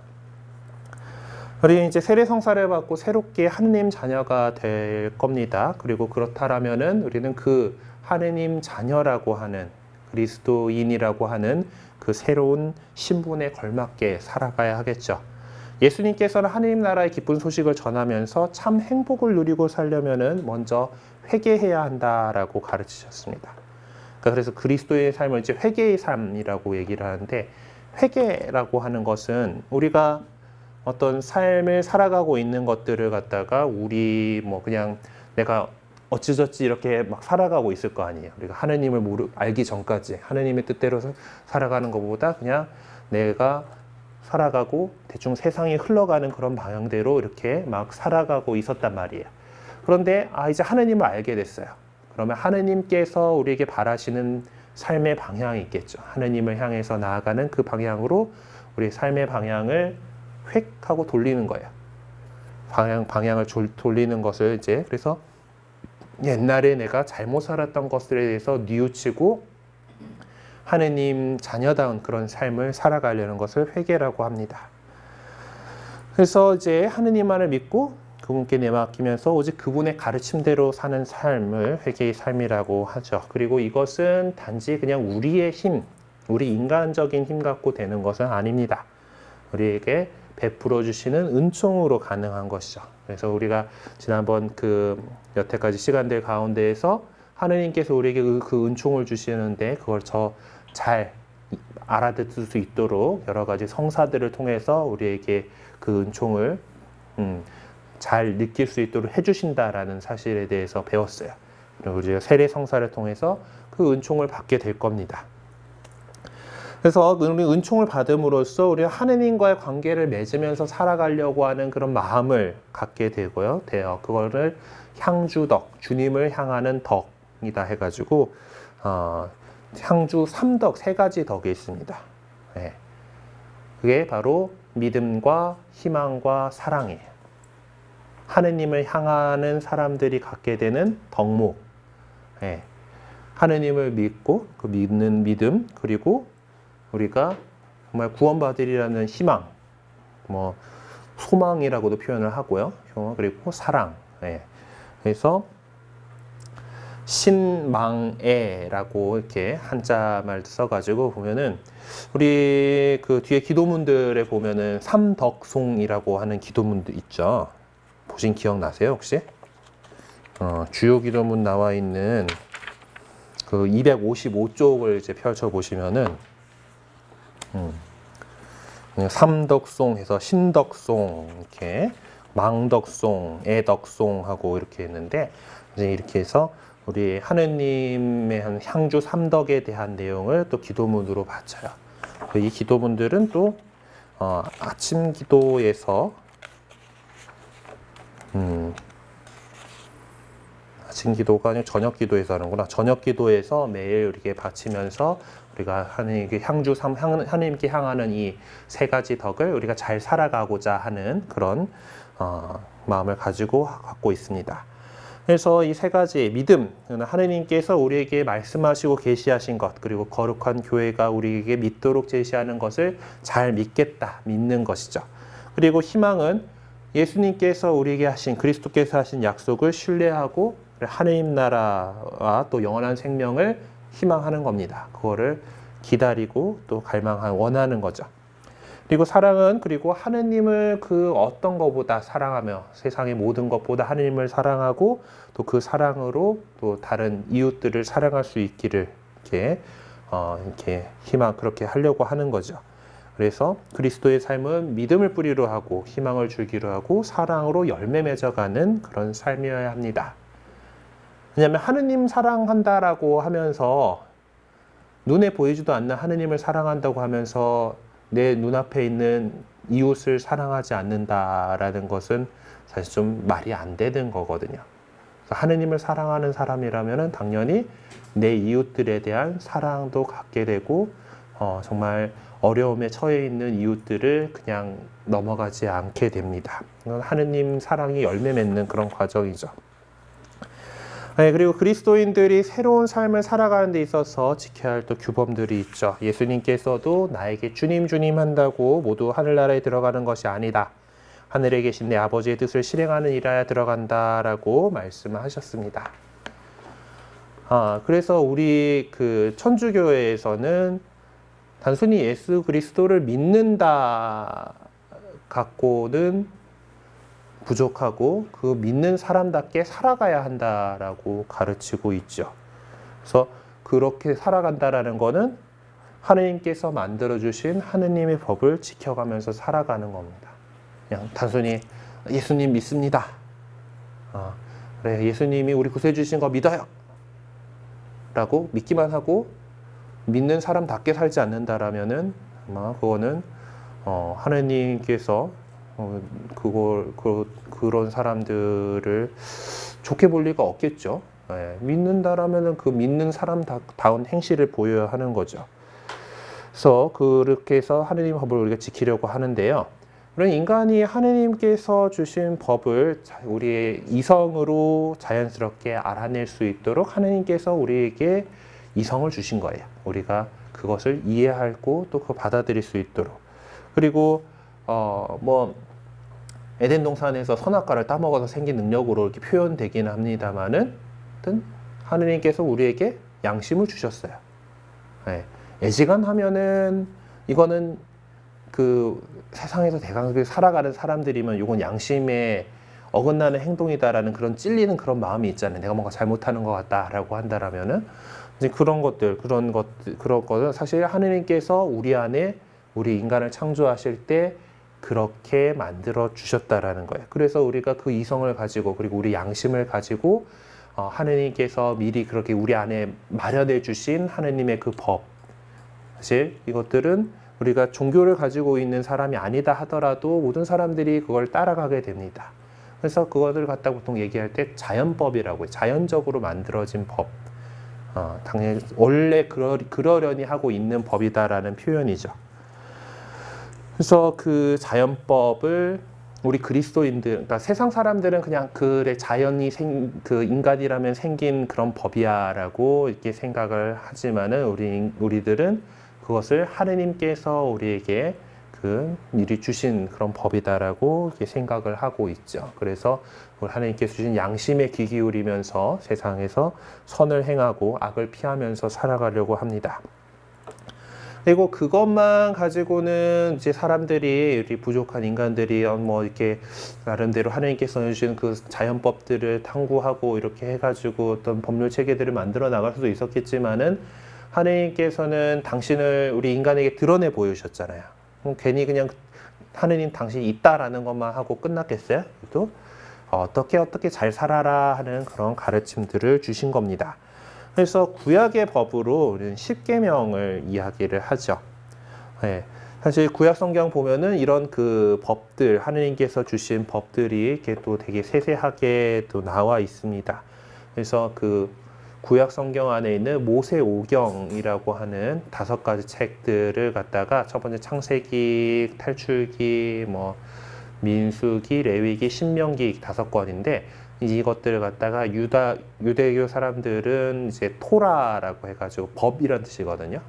우리 이제 세례 성사를 받고 새롭게 하느님 자녀가 될 겁니다. 그리고 그렇다라면은 우리는 그 하느님 자녀라고 하는 그리스도인이라고 하는 그 새로운 신분에 걸맞게 살아가야 하겠죠. 예수님께서는 하느님 나라의 기쁜 소식을 전하면서 참 행복을 누리고 살려면은 먼저 회개해야 한다라고 가르치셨습니다. 그래서 그리스도의 삶을 이제 회개의 삶이라고 얘기를 하는데, 회개라고 하는 것은 우리가 어떤 삶을 살아가고 있는 것들을 갖다가 우리 뭐 그냥 내가 어찌저찌 이렇게 막 살아가고 있을 거 아니에요. 우리가 하느님을 알기 전까지 하느님의 뜻대로 살아가는 것보다 그냥 내가 살아가고 대충 세상이 흘러가는 그런 방향대로 이렇게 막 살아가고 있었단 말이에요. 그런데 이제 하느님을 알게 됐어요. 그러면 하느님께서 우리에게 바라시는 삶의 방향이 있겠죠. 하느님을 향해서 나아가는 그 방향으로 우리 삶의 방향을 획 하고 돌리는 거예요. 방향을 돌리는 것을 이제, 그래서 옛날에 내가 잘못 살았던 것들에 대해서 뉘우치고 하느님 자녀다운 그런 삶을 살아가려는 것을 회개라고 합니다. 그래서 이제 하느님만을 믿고 그분께 내맡기면서 오직 그분의 가르침대로 사는 삶을 회개의 삶이라고 하죠. 그리고 이것은 단지 그냥 우리의 힘, 우리 인간적인 힘 갖고 되는 것은 아닙니다. 우리에게 베풀어 주시는 은총으로 가능한 것이죠. 그래서 우리가 지난번 그 여태까지 시간들 가운데에서 하느님께서 우리에게 그 은총을 주시는데 그걸 잘 알아듣을 수 있도록 여러 가지 성사들을 통해서 우리에게 그 은총을 잘 느낄 수 있도록 해주신다라는 사실에 대해서 배웠어요. 그리고 우리가 세례 성사를 통해서 그 은총을 받게 될 겁니다. 그래서 우리 은총을 받음으로써 우리가 하느님과의 관계를 맺으면서 살아가려고 하는 그런 마음을 갖게 되고요. 그거를 향주덕, 주님을 향하는 덕이다 해가지고 향주 3덕, 3가지 덕이 있습니다. 네. 그게 바로 믿음과 희망과 사랑이에요. 하느님을 향하는 사람들이 갖게 되는 덕목. 네. 하느님을 믿고 그 믿는 믿음, 그리고 우리가 정말 구원받으리라는 희망, 뭐 소망이라고도 표현을 하고요. 그리고 사랑. 네. 그래서 신망애라고 이렇게 한자말 써가지고 보면은 우리 그 뒤에 기도문들에 보면은 삼덕송이라고 하는 기도문도 있죠. 보신 기억나세요 혹시? 주요 기도문 나와 있는 그 255쪽을 이제 펼쳐 보시면은 삼덕송 해서 신덕송, 이렇게 망덕송, 애덕송 하고 이렇게 있는데, 이제 이렇게 해서 우리 하느님의 한 향주 3덕에 대한 내용을 또 기도문으로 바쳐요. 이 기도문들은 또 아침 기도에서 아침 기도가 아니고 저녁 기도에서 하는구나. 저녁 기도에서 매일 이렇게 바치면서 우리가 하느님께 하느님께 향하는 이 3가지 덕을 우리가 잘 살아가고자 하는 그런 마음을 갖고 있습니다. 그래서 이 3가지 믿음, 하느님께서 우리에게 말씀하시고 계시하신 것, 그리고 거룩한 교회가 우리에게 믿도록 제시하는 것을 잘 믿는 것이죠. 그리고 희망은 예수님께서 우리에게 하신, 그리스도께서 하신 약속을 신뢰하고 하느님 나라와 또 영원한 생명을 희망하는 겁니다. 그거를 기다리고 또 원하는 거죠. 그리고 사랑은, 그리고 하느님을 그 어떤 것보다 사랑하며 세상의 모든 것보다 하느님을 사랑하고 또 그 사랑으로 또 다른 이웃들을 사랑할 수 있기를 이렇게 그렇게 하려고 하는 거죠. 그래서 그리스도의 삶은 믿음을 뿌리로 하고 희망을 주기로 하고 사랑으로 열매 맺어가는 그런 삶이어야 합니다. 왜냐하면 하느님 사랑한다라고 하면서 눈에 보이지도 않는 하느님을 사랑한다고 하면서 내 눈앞에 있는 이웃을 사랑하지 않는다라는 것은 사실 좀 말이 안 되는 거거든요. 하느님을 사랑하는 사람이라면 당연히 내 이웃들에 대한 사랑도 갖게 되고 정말 어려움에 처해 있는 이웃들을 그냥 넘어가지 않게 됩니다. 하느님 사랑이 열매 맺는 그런 과정이죠. 네, 그리고 그리스도인들이 새로운 삶을 살아가는 데 있어서 지켜야 할 또 규범들이 있죠. 예수님께서도 나에게 주님 주님 한다고 모두 하늘나라에 들어가는 것이 아니다. 하늘에 계신 내 아버지의 뜻을 실행하는 일에 들어간다라고 말씀하셨습니다. 그래서 우리 그 천주교회에서는 단순히 예수 그리스도를 믿는다 갖고는 부족하고 그 믿는 사람답게 살아가야 한다라고 가르치고 있죠. 그래서 그렇게 살아간다라는 거는 하느님께서 만들어주신 하느님의 법을 지켜가면서 살아가는 겁니다. 그냥 단순히 예수님 믿습니다. 그래, 예수님이 우리 구세주신 거 믿어요. 라고 믿기만 하고 믿는 사람답게 살지 않는다라면은 아마 그거는 하느님께서 그런 사람들을 좋게 볼 리가 없겠죠. 예, 믿는다라면은 그 믿는 사람다운 행실을 보여야 하는 거죠. 그래서 그렇게 해서 하느님 법을 우리가 지키려고 하는데요. 그런 인간이 하느님께서 주신 법을 우리의 이성으로 자연스럽게 알아낼 수 있도록 하느님께서 우리에게 이성을 주신 거예요. 우리가 그것을 이해하고 또 그걸 받아들일 수 있도록. 그리고 에덴 동산에서 선악과를 따먹어서 생긴 능력으로 이렇게 표현되기는 합니다만은 하느님께서 우리에게 양심을 주셨어요. 네. 애지간하면은 이거는 그 세상에서 대강하게 살아가는 사람들이면 이건 양심에 어긋나는 행동이다라는 그런 찔리는 그런 마음이 있잖아요. 내가 뭔가 잘못하는 것 같다라고 한다라면은 이제 그런 것은 사실 하느님께서 우리 안에 우리 인간을 창조하실 때 그렇게 만들어 주셨다라는 거예요. 그래서 우리가 그 이성을 가지고 그리고 우리 양심을 가지고 하느님께서 미리 그렇게 우리 안에 마련해 주신 하느님의 그 법, 사실 이것들은 우리가 종교를 가지고 있는 사람이 아니다 하더라도 모든 사람들이 그걸 따라가게 됩니다. 그래서 그것을 갖다 보통 얘기할 때 자연법이라고 해요. 자연적으로 만들어진 법. 당연히 원래 그러려니 하고 있는 법이다라는 표현이죠. 그래서 그 자연법을 우리 그리스도인들, 그러니까 세상 사람들은 그냥 그래 자연이 그 인간이라면 생긴 그런 법이야라고 이렇게 생각을 하지만은 우리들은 그것을 하느님께서 우리에게 미리 주신 그런 법이다라고 이렇게 생각을 하고 있죠. 그래서 하느님께서 주신 양심에 귀 기울이면서 세상에서 선을 행하고 악을 피하면서 살아가려고 합니다. 그리고 그것만 가지고는 이제 사람들이, 우리 부족한 인간들이 이렇게 나름대로 하느님께서 주신 그 자연법들을 탐구하고 이렇게 해가지고 어떤 법률 체계들을 만들어 나갈 수도 있었겠지만은 하느님께서는 당신을 우리 인간에게 드러내 보여주셨잖아요. 괜히 그냥 하느님 당신이 있다라는 것만 하고 끝났겠어요? 또 어떻게 잘 살아라 하는 그런 가르침들을 주신 겁니다. 그래서 구약의 법으로 우리는 십계명을 이야기를 하죠. 네. 사실 구약 성경 보면은 이런 그 법들, 하느님께서 주신 법들이 이렇게 또 되게 세세하게 또 나와 있습니다. 그래서 그 구약 성경 안에 있는 모세오경이라고 하는 5가지 책들을 갖다가 첫 번째 창세기, 탈출기, 민수기, 레위기, 신명기 5권인데 이것들을 갖다가 유대교 사람들은 이제 토라라고 해가지고 법이란 뜻이거든요.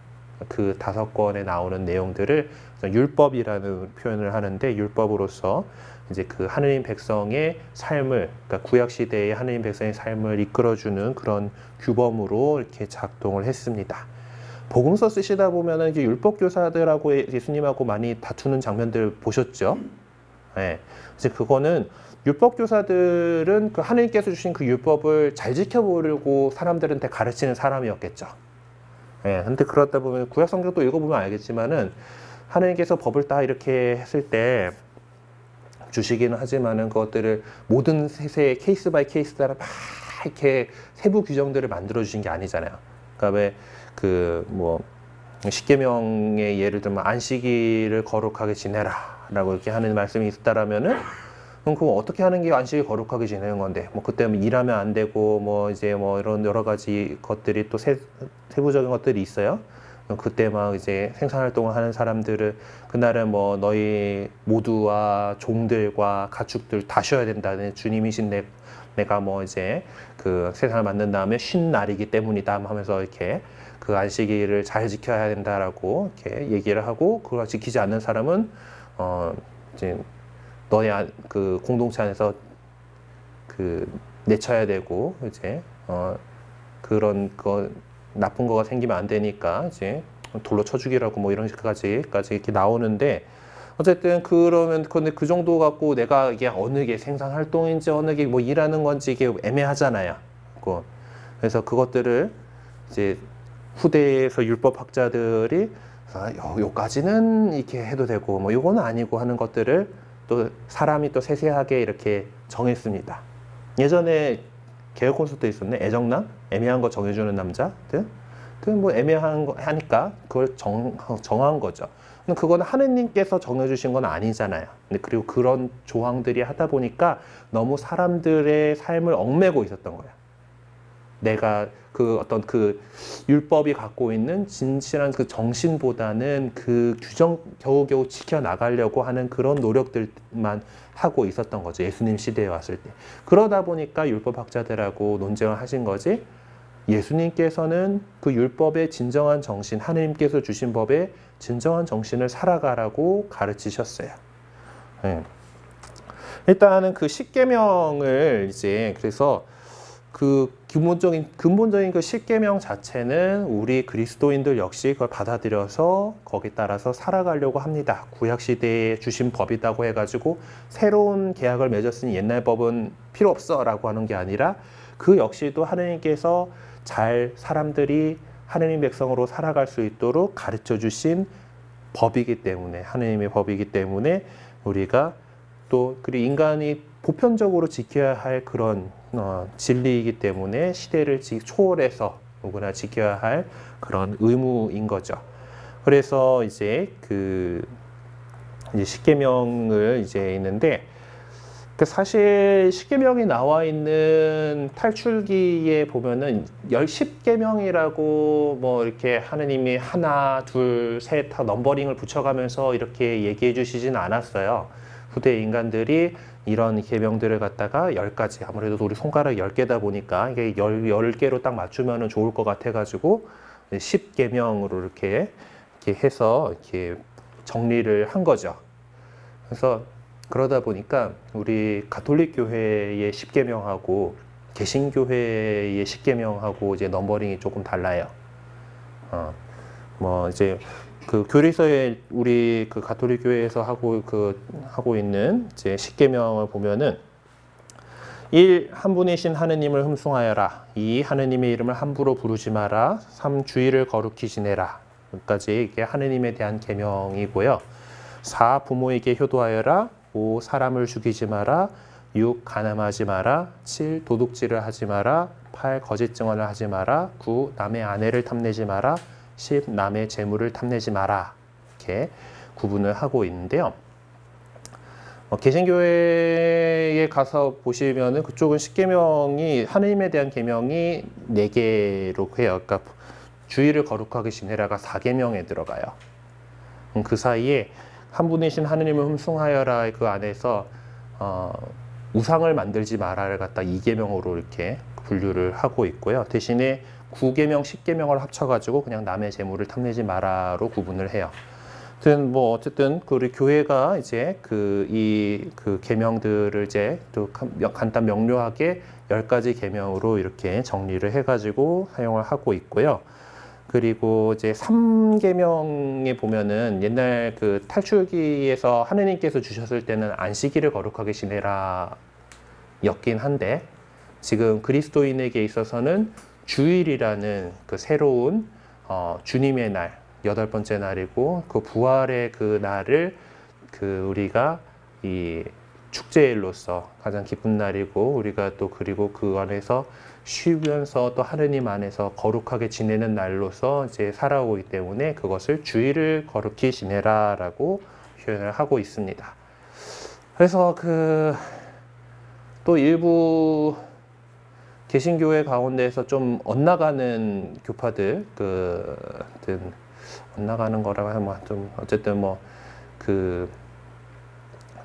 그 5권에 나오는 내용들을 율법이라는 표현을 하는데 율법으로서 이제 그 하느님 백성의 삶을, 그러니까 구약 시대의 하느님 백성의 삶을 이끌어주는 그런 규범으로 이렇게 작동을 했습니다. 복음서 쓰시다 보면은 이제 율법 교사들하고 예수님하고 많이 다투는 장면들 보셨죠? 네. 이제 그거는 율법 교사들은 그 하느님께서 주신 그 율법을 잘 지켜보려고 사람들한테 가르치는 사람이었겠죠. 예, 근데 그러다 보면 구약 성경도 읽어보면 알겠지만은 하느님께서 법을 다 이렇게 했을 때 주시기는 하지만은 그것들을 모든 세세의 케이스 바이 케이스 따라 막 이렇게 세부 규정들을 만들어 주신 게 아니잖아요. 그러니까 왜 십계명의 예를 들면 안식일을 거룩하게 지내라라고 이렇게 하는 말씀이 있다라면은 그럼 어떻게 하는 게 안식일 거룩하게 지내는 건데 그때 일하면 안 되고 이런 여러 가지 것들이 또 세부적인 것들이 있어요. 그때 막 이제 생산활동을 하는 사람들은 그날은 너희 모두와 종들과 가축들 다 쉬어야 된다는 주님이신 내가 이제 그 세상을 만든 다음에 쉰 날이기 때문이다 하면서 이렇게 그 안식일을 잘 지켜야 된다라고 이렇게 얘기를 하고 그걸 지키지 않는 사람은 이제 너의 그 공동체 안에서 그 내쳐야 되고 이제 그런 거 나쁜 거가 생기면 안 되니까 이제 돌로 쳐 죽이라고 뭐 이런 식까지 이렇게 나오는데 어쨌든 그러면 근데 그 정도 갖고 내가 이게 어느 게 생산 활동인지 어느 게 뭐 일하는 건지 이게 애매하잖아요. 그래서 그것들을 이제 후대에서 율법학자들이 요까지는 이렇게 해도 되고 뭐 요거는 아니고 하는 것들을 또 사람이 또 세세하게 이렇게 정했습니다. 예전에 개혁 콘서트 있었네. 애정남? 애매한 거 정해주는 남자들? 뭐 애매한 거 하니까 그걸 정한 거죠. 근데 그건 하느님께서 정해주신 건 아니잖아요. 근데 그리고 그런 조항들이 하다 보니까 너무 사람들의 삶을 얽매고 있었던 거예요. 내가 그 어떤 그 율법이 갖고 있는 진실한 그 정신보다는 그 규정 겨우겨우 지켜나가려고 하는 그런 노력들만 하고 있었던 거죠. 예수님 시대에 왔을 때. 그러다 보니까 율법학자들하고 논쟁을 하신 거지. 예수님께서는 그 율법의 진정한 정신, 하느님께서 주신 법의 진정한 정신을 살아가라고 가르치셨어요. 네. 일단은 그 십계명을 이제 그래서 그 근본적인 그 십계명 자체는 우리 그리스도인들 역시 그걸 받아들여서 거기에 따라서 살아가려고 합니다. 구약 시대에 주신 법이라고 해가지고 새로운 계약을 맺었으니 옛날 법은 필요 없어라고 하는 게 아니라 그 역시도 하느님께서 잘 사람들이 하느님 백성으로 살아갈 수 있도록 가르쳐 주신 법이기 때문에 하느님의 법이기 때문에 우리가 또 그리고 인간이 보편적으로 지켜야 할 그런 진리이기 때문에 시대를 초월해서 누구나 지켜야 할 그런 의무인 거죠. 그래서 이제 이제 십계명을 이제 있는데 사실 십계명이 나와 있는 탈출기에 보면은 10계명이라고 뭐 이렇게 하느님이 하나, 둘, 셋 다 넘버링을 붙여가면서 이렇게 얘기해 주시진 않았어요. 후대 인간들이 이런 계명들을 갖다가 10가지, 아무래도 우리 손가락 10개다 보니까 이게 10개로 딱 맞추면 좋을 것 같아가지고 10계명으로 이렇게 해서 이렇게 정리를 한 거죠. 그래서 그러다 보니까 우리 가톨릭 교회의 십계명하고 개신교회의 십계명하고 이제 넘버링이 조금 달라요. 뭐 이제 그 교리서에 우리 그 가톨릭 교회에서 하고 있는 이제 십계명을 보면은 1. 한 분이신 하느님을 흠숭하여라. 2. 하느님의 이름을 함부로 부르지 마라. 3. 주의를 거룩히 지내라. 여기까지 이게 하느님에 대한 계명이고요. 4. 부모에게 효도하여라. 5. 사람을 죽이지 마라. 6. 간음하지 마라. 7. 도둑질을 하지 마라. 8. 거짓 증언을 하지 마라. 9. 남의 아내를 탐내지 마라. 10. 남의 재물을 탐내지 마라. 이렇게 구분을 하고 있는데요. 개신교회에 가서 보시면은 그쪽은 십계명이 하느님에 대한 계명이 4개로 해요. 그러니까 주의를 거룩하게 지내라가 4계명에 들어가요. 그 사이에 한 분이신 하느님을 흠숭하여라 그 안에서 우상을 만들지 마라를 갖다 2계명으로 이렇게 분류를 하고 있고요. 대신에 9계명, 10계명을 합쳐가지고 그냥 남의 재물을 탐내지 마라로 구분을 해요. 어쨌든 우리 교회가 이제 그 계명들을 이제 또 간단 명료하게 10가지 계명으로 이렇게 정리를 해가지고 사용을 하고 있고요. 그리고 이제 3계명에 보면은 옛날 그 탈출기에서 하느님께서 주셨을 때는 안식일을 거룩하게 지내라 였긴 한데 지금 그리스도인에게 있어서는 주일이라는 그 새로운 주님의 날 8번째 날이고 그 부활의 그 날을 우리가 이 축제일로서 가장 기쁜 날이고 우리가 또 그리고 그 안에서 쉬면서 또 하느님 안에서 거룩하게 지내는 날로서 이제 살아오기 때문에 그것을 주일을 거룩히 지내라라고 표현을 하고 있습니다. 그래서 또 일부 개신교회 가운데에서 좀 엇나가는 교파들 엇나가는 거라고 하면 좀 어쨌든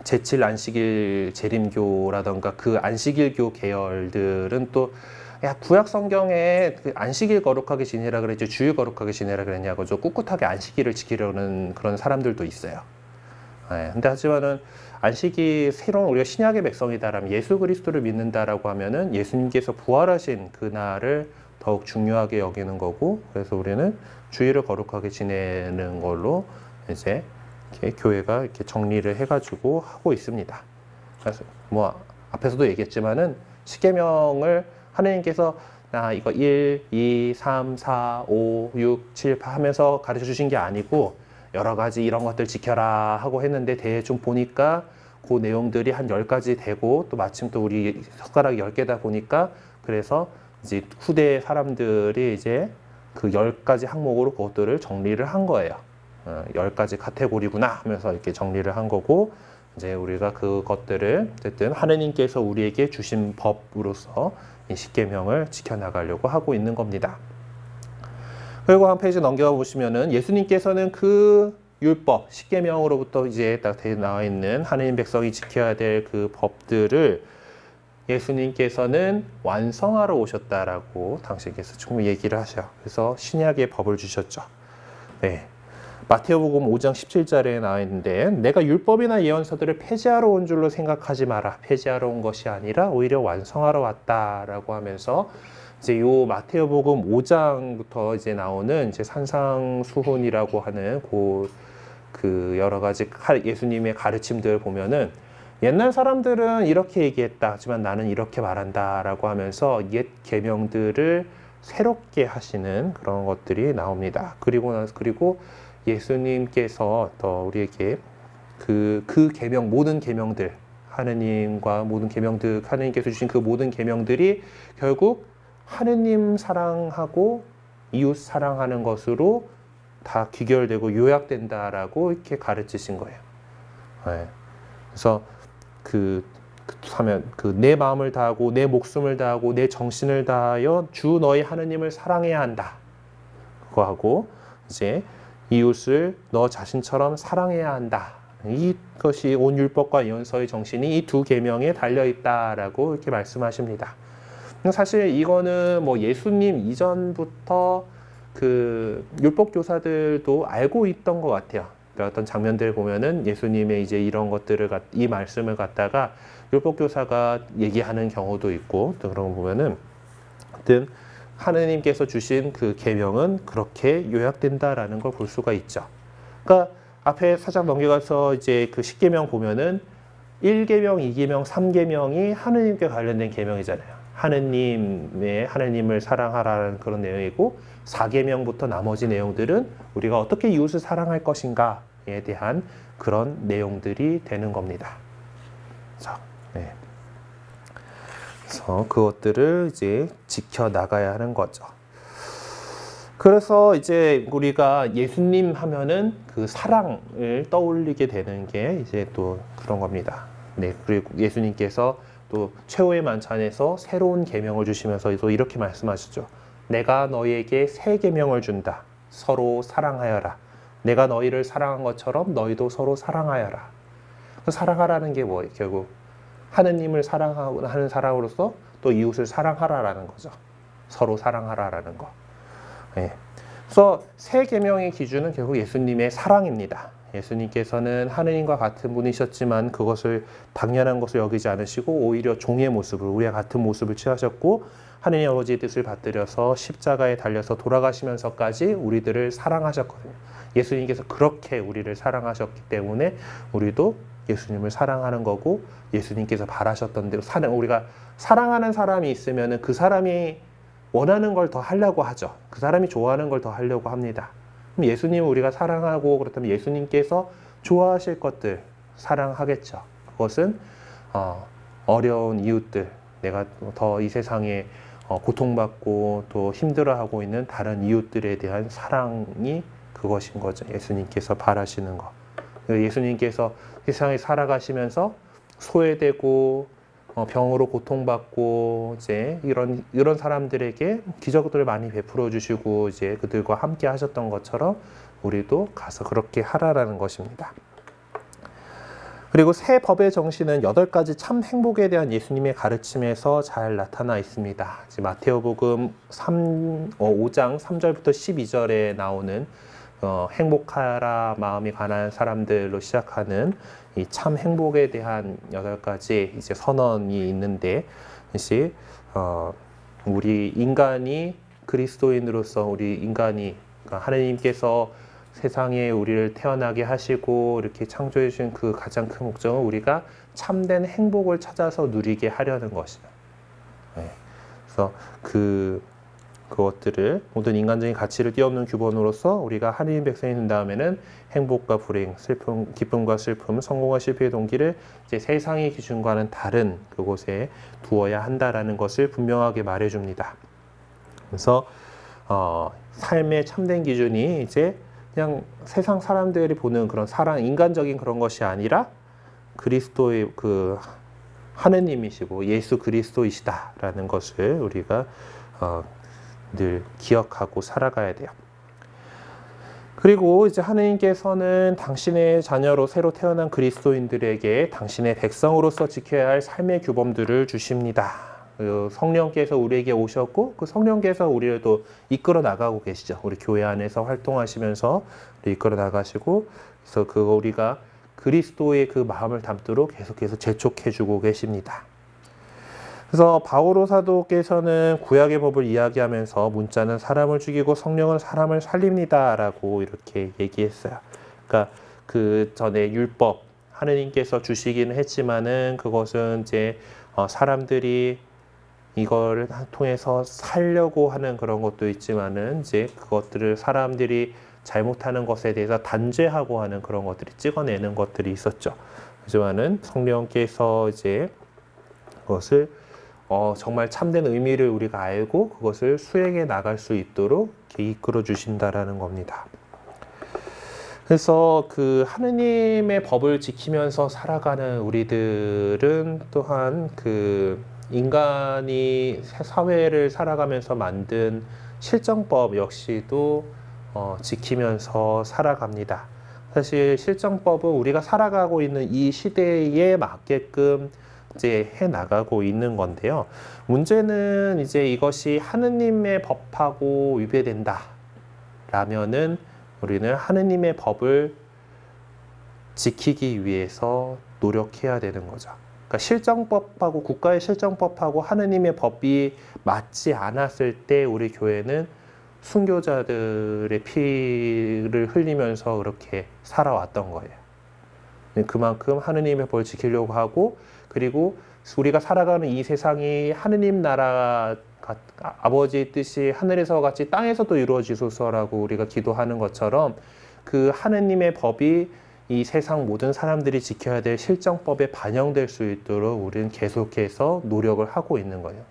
제칠 안식일 재림교라던가 그 안식일교 계열들은 또 구약 성경에 그 안식일 거룩하게 지내라 그랬지 주일 거룩하게 지내라 그랬냐고 좀 꿋꿋하게 안식일을 지키려는 그런 사람들도 있어요. 근데 하지만은 안식이 새로운 우리가 신약의 백성이다라면 예수 그리스도를 믿는다라고 하면은 예수님께서 부활하신 그날을 더욱 중요하게 여기는 거고, 그래서 우리는 주일을 거룩하게 지내는 걸로 이제 이렇게 교회가 이렇게 정리를 해가지고 하고 있습니다. 그래서 뭐 앞에서도 얘기했지만은 십계명을 하나님께서 이거 1, 2, 3, 4, 5, 6, 7, 8 하면서 가르쳐 주신 게 아니고 여러 가지 이런 것들 지켜라 하고 했는데 대충 보니까 그 내용들이 한 10가지 되고 또 마침 또 우리 숟가락이 10개다 보니까 그래서 이제 후대 사람들이 이제 그 10가지 항목으로 그것들을 정리를 한 거예요. 10가지 카테고리구나 하면서 이렇게 정리를 한 거고, 이제 우리가 그것들을 어쨌든 하느님께서 우리에게 주신 법으로서 이 십계명을 지켜나가려고 하고 있는 겁니다. 그리고 한 페이지 넘겨 보시면은 예수님께서는 그 율법, 십계명으로부터 이제 딱 나와 있는 하느님 백성이 지켜야 될 그 법들을 예수님께서는 완성하러 오셨다라고 당신께서 충분히 얘기를 하셔요. 그래서 신약의 법을 주셨죠. 네. 마태오복음 5장 17절에 나와 있는데, 내가 율법이나 예언서들을 폐지하러 온 줄로 생각하지 마라. 폐지하러 온 것이 아니라 오히려 완성하러 왔다라고 하면서 이제 요 마태오복음 5장부터 이제 나오는 이제 산상수훈이라고 하는 그 여러 가지 예수님의 가르침들 보면은 옛날 사람들은 이렇게 얘기했다 하지만 나는 이렇게 말한다라고 하면서 옛 계명들을 새롭게 하시는 그런 것들이 나옵니다. 그리고 예수님께서 더 우리에게 그 계명, 모든 계명들, 하느님과 모든 계명들, 하느님께서 주신 그 모든 계명들이 결국 하느님 사랑하고 이웃 사랑하는 것으로 다 귀결되고 요약된다라고 이렇게 가르치신 거예요. 네. 그래서 내 마음을 다하고 내 목숨을 다하고 내 정신을 다하여 주 너희 하느님을 사랑해야 한다. 그거 하고 이제 이웃을 너 자신처럼 사랑해야 한다. 이것이 온 율법과 예언서의 정신이 이 두 계명에 달려 있다라고 이렇게 말씀하십니다. 사실 이거는 뭐 예수님 이전부터 그 율법 교사들도 알고 있던 것 같아요. 그러니까 어떤 장면들을 보면은 예수님의 이제 이런 것들을 이 말씀을 갖다가 율법 교사가 얘기하는 경우도 있고, 또 그런 거 보면은 하여튼 하느님께서 주신 그 계명은 그렇게 요약된다라는 걸 볼 수가 있죠. 그러니까 앞에 살짝 넘겨가서 이제 그 십계명 보면은 1계명, 2계명, 3계명이 하느님께 관련된 계명이잖아요. 하느님을 사랑하라는 그런 내용이고, 4계명부터 나머지 내용들은 우리가 어떻게 이웃을 사랑할 것인가에 대한 그런 내용들이 되는 겁니다. 자, 네. 그래서 그것들을 이제 지켜나가야 하는 거죠. 그래서 이제 우리가 예수님 하면은 그 사랑을 떠올리게 되는 게 이제 또 그런 겁니다. 네, 그리고 예수님께서 또 최후의 만찬에서 새로운 계명을 주시면서 또 이렇게 말씀하시죠. 내가 너희에게 새 계명을 준다. 서로 사랑하여라. 내가 너희를 사랑한 것처럼 너희도 서로 사랑하여라. 그 사랑하라는 게 뭐예요? 결국 하느님을 사랑하는 사람으로서 또 이웃을 사랑하라라는 거죠. 서로 사랑하라라는 거. 네. 그래서 새 계명의 기준은 결국 예수님의 사랑입니다. 예수님께서는 하느님과 같은 분이셨지만 그것을 당연한 것을 여기지 않으시고 오히려 종의 모습을, 우리와 같은 모습을 취하셨고 하느님 아버지의 뜻을 받들여서 십자가에 달려서 돌아가시면서까지 우리들을 사랑하셨거든요. 예수님께서 그렇게 우리를 사랑하셨기 때문에 우리도 예수님을 사랑하는 거고, 예수님께서 바라셨던 대로 우리가 사랑하는 사람이 있으면 그 사람이 원하는 걸 더 하려고 하죠. 그 사람이 좋아하는 걸 더 하려고 합니다. 그럼 예수님을 우리가 사랑하고 그렇다면 예수님께서 좋아하실 것들 사랑하겠죠. 그것은 어려운 이웃들, 내가 더 이 세상에 고통받고 또 힘들어하고 있는 다른 이웃들에 대한 사랑이 그것인 거죠. 예수님께서 바라시는 거. 예수님께서 세상에 살아가시면서 소외되고 병으로 고통받고 이제 이런 사람들에게 기적들을 많이 베풀어 주시고 이제 그들과 함께 하셨던 것처럼 우리도 가서 그렇게 하라라는 것입니다. 그리고 새 법의 정신은 8가지 참 행복에 대한 예수님의 가르침에서 잘 나타나 있습니다. 마태오복음 5장 3절부터 12절에 나오는 행복하라 마음이 가난한 사람들로 시작하는 이 참 행복에 대한 8가지 이제 선언이 있는데, 이제 우리 인간이 그리스도인으로서 우리 인간이 그러니까 하나님께서 세상에 우리를 태어나게 하시고 이렇게 창조해 주신 그 가장 큰 목적은 우리가 참된 행복을 찾아서 누리게 하려는 것이다. 네. 그래서 그것들을 모든 인간적인 가치를 뛰어넘는 규범으로서 우리가 하나님 백성이 된 다음에는 행복과 불행, 슬픔, 기쁨과 슬픔, 성공과 실패의 동기를 이제 세상의 기준과는 다른 그곳에 두어야 한다라는 것을 분명하게 말해줍니다. 그래서 삶의 참된 기준이 이제 그냥 세상 사람들이 보는 그런 사랑, 인간적인 그런 것이 아니라 그리스도의 그 하느님이시고 예수 그리스도이시다라는 것을 우리가 늘 기억하고 살아가야 돼요. 그리고 이제 하느님께서는 당신의 자녀로 새로 태어난 그리스도인들에게 당신의 백성으로서 지켜야 할 삶의 규범들을 주십니다. 성령께서 우리에게 오셨고 그 성령께서 우리를 또 이끌어 나가고 계시죠. 우리 교회 안에서 활동하시면서 이끌어 나가시고, 그래서 우리가 그리스도의 그 마음을 담도록 계속해서 재촉해주고 계십니다. 그래서 바오로 사도께서는 구약의 법을 이야기하면서 문자는 사람을 죽이고 성령은 사람을 살립니다 라고 이렇게 얘기했어요. 그러니까 그 전에 율법 하느님께서 주시기는 했지만은 그것은 이제 사람들이 이걸 통해서 살려고 하는 그런 것도 있지만은 이제 그것들을 사람들이 잘못하는 것에 대해서 단죄하고 하는 그런 것들이 찍어내는 것들이 있었죠. 하지만은 성령께서 이제 그것을 정말 참된 의미를 우리가 알고 그것을 수행해 나갈 수 있도록 이렇게 이끌어 주신다라는 겁니다. 그래서 그 하느님의 법을 지키면서 살아가는 우리들은 또한 그 인간이 사회를 살아가면서 만든 실정법 역시도 지키면서 살아갑니다. 사실 실정법은 우리가 살아가고 있는 이 시대에 맞게끔 이제 해 나가고 있는 건데요. 문제는 이제 이것이 하느님의 법하고 위배된다 라면은 우리는 하느님의 법을 지키기 위해서 노력해야 되는 거죠. 그러니까 실정법하고 국가의 실정법하고 하느님의 법이 맞지 않았을 때 우리 교회는 순교자들의 피를 흘리면서 그렇게 살아왔던 거예요. 그만큼 하느님의 법을 지키려고 하고, 그리고 우리가 살아가는 이 세상이 하느님 나라 아버지의 뜻이 하늘에서 같이 땅에서도 이루어지소서라고 우리가 기도하는 것처럼 그 하느님의 법이 이 세상 모든 사람들이 지켜야 될 실정법에 반영될 수 있도록 우리는 계속해서 노력을 하고 있는 거예요.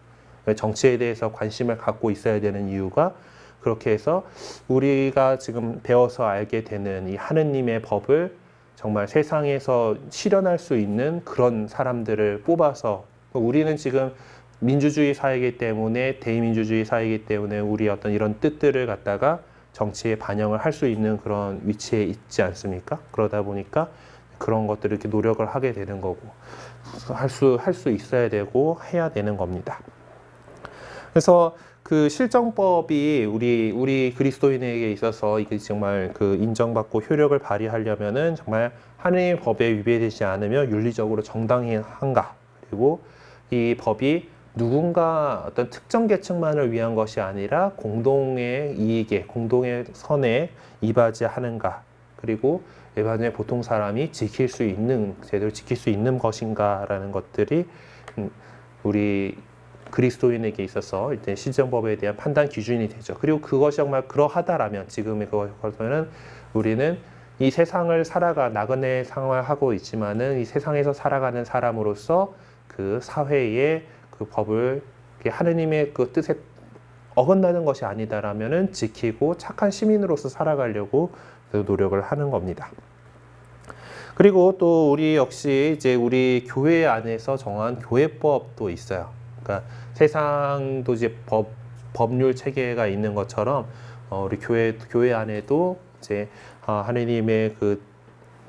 정치에 대해서 관심을 갖고 있어야 되는 이유가 그렇게 해서 우리가 지금 배워서 알게 되는 이 하느님의 법을 정말 세상에서 실현할 수 있는 그런 사람들을 뽑아서, 우리는 지금 민주주의 사회이기 때문에, 대의민주주의 사회이기 때문에 우리 어떤 이런 뜻들을 갖다가 정치에 반영을 할 수 있는 그런 위치에 있지 않습니까? 그러다 보니까 그런 것들을 이렇게 노력을 하게 되는 거고, 할 수 있어야 되고 해야 되는 겁니다. 그래서 그 실정법이 우리 그리스도인에게 있어서 이게 정말 그 인정받고 효력을 발휘하려면은 정말 하느님의 법에 위배되지 않으며 윤리적으로 정당한가, 그리고 이 법이 누군가 어떤 특정 계층만을 위한 것이 아니라 공동의 이익에, 공동의 선에 이바지하는가, 그리고 일반적인 보통 사람이 제대로 지킬 수 있는 것인가라는 것들이 우리 그리스도인에게 있어서 일단 실정법에 대한 판단 기준이 되죠. 그리고 그것이 정말 그러하다라면, 지금의 그것은 우리는 이 세상을 나그네 생활하고 있지만은 이 세상에서 살아가는 사람으로서 그 사회의 그 법을 하느님의 그 뜻에 어긋나는 것이 아니다라면은 지키고 착한 시민으로서 살아가려고 노력을 하는 겁니다. 그리고 또 우리 역시 이제 우리 교회 안에서 정한 교회법도 있어요. 그러니까 세상도 이제 법률 체계가 있는 것처럼 우리 교회 안에도 이제 하느님의 그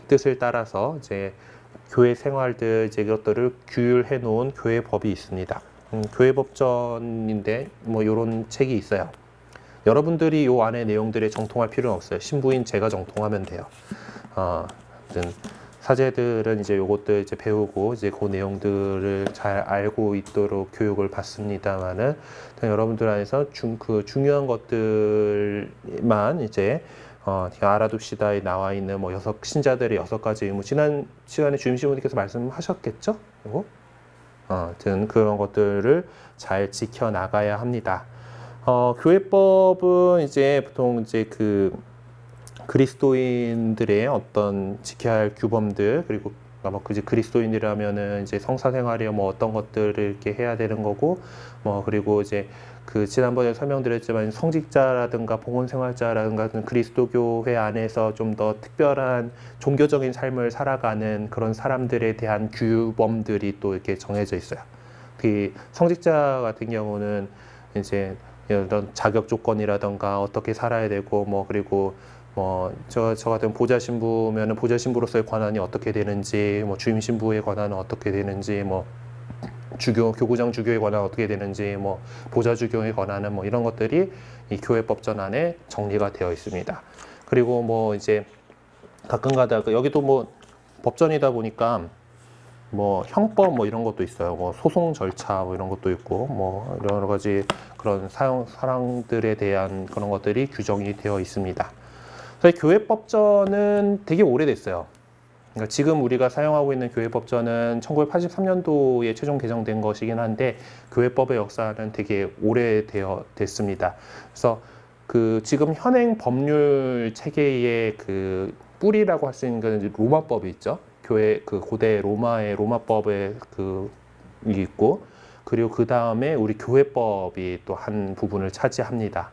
뜻을 따라서 이제 교회 생활들 이제 이것들을 규율해 놓은 교회법이 있습니다. 교회법전인데 뭐 이런 책이 있어요. 여러분들이 요 안에 내용들에 정통할 필요는 없어요. 신부인 제가 정통하면 돼요. 사제들은 이제 요것들 이제 배우고 이제 그 내용들을 잘 알고 있도록 교육을 받습니다만은 여러분들 안에서 중요한 것들만 이제 알아둡시다에 나와 있는 뭐 신자들의 6가지 의무, 지난 시간에 주임 시부님께서 말씀하셨겠죠? 아무튼 그런 것들을 잘 지켜 나가야 합니다. 교회법은 이제 보통 이제 그리스도인들의 어떤 지켜야 할 규범들, 그리고 뭐 그리스도인이라면은 이제 성사 생활이요 뭐 어떤 것들을 이렇게 해야 되는 거고, 뭐 그리고 이제 지난번에 설명드렸지만 성직자라든가 봉헌생활자라든가 그리스도교회 안에서 좀 더 특별한 종교적인 삶을 살아가는 그런 사람들에 대한 규범들이 또 이렇게 정해져 있어요. 성직자 같은 경우는 이제 이런 자격 조건이라든가 어떻게 살아야 되고, 뭐 그리고 저 같은 보좌 신부면은 보좌 신부로서의 권한이 어떻게 되는지, 뭐 주임 신부의 권한은 어떻게 되는지, 뭐 교구장 주교의 권한은 어떻게 되는지, 뭐 보좌 주교의 권한은 뭐 이런 것들이 이 교회법전 안에 정리가 되어 있습니다. 그리고 뭐 이제 가끔가다 여기도 뭐 법전이다 보니까 뭐 형법 뭐 이런 것도 있어요. 뭐 소송 절차 뭐 이런 것도 있고, 뭐 여러 가지 그런 사항들에 대한 그런 것들이 규정이 되어 있습니다. 교회법전은 되게 오래됐어요. 그러니까 지금 우리가 사용하고 있는 교회법전은 1983년도에 최종 개정된 것이긴 한데 교회법의 역사는 되게 됐습니다. 그래서 지금 현행 법률 체계의 뿌리라고 할 수 있는 건 로마법이 있죠. 고대 로마의 로마법에 있고, 그리고 그 다음에 우리 교회법이 또 한 부분을 차지합니다.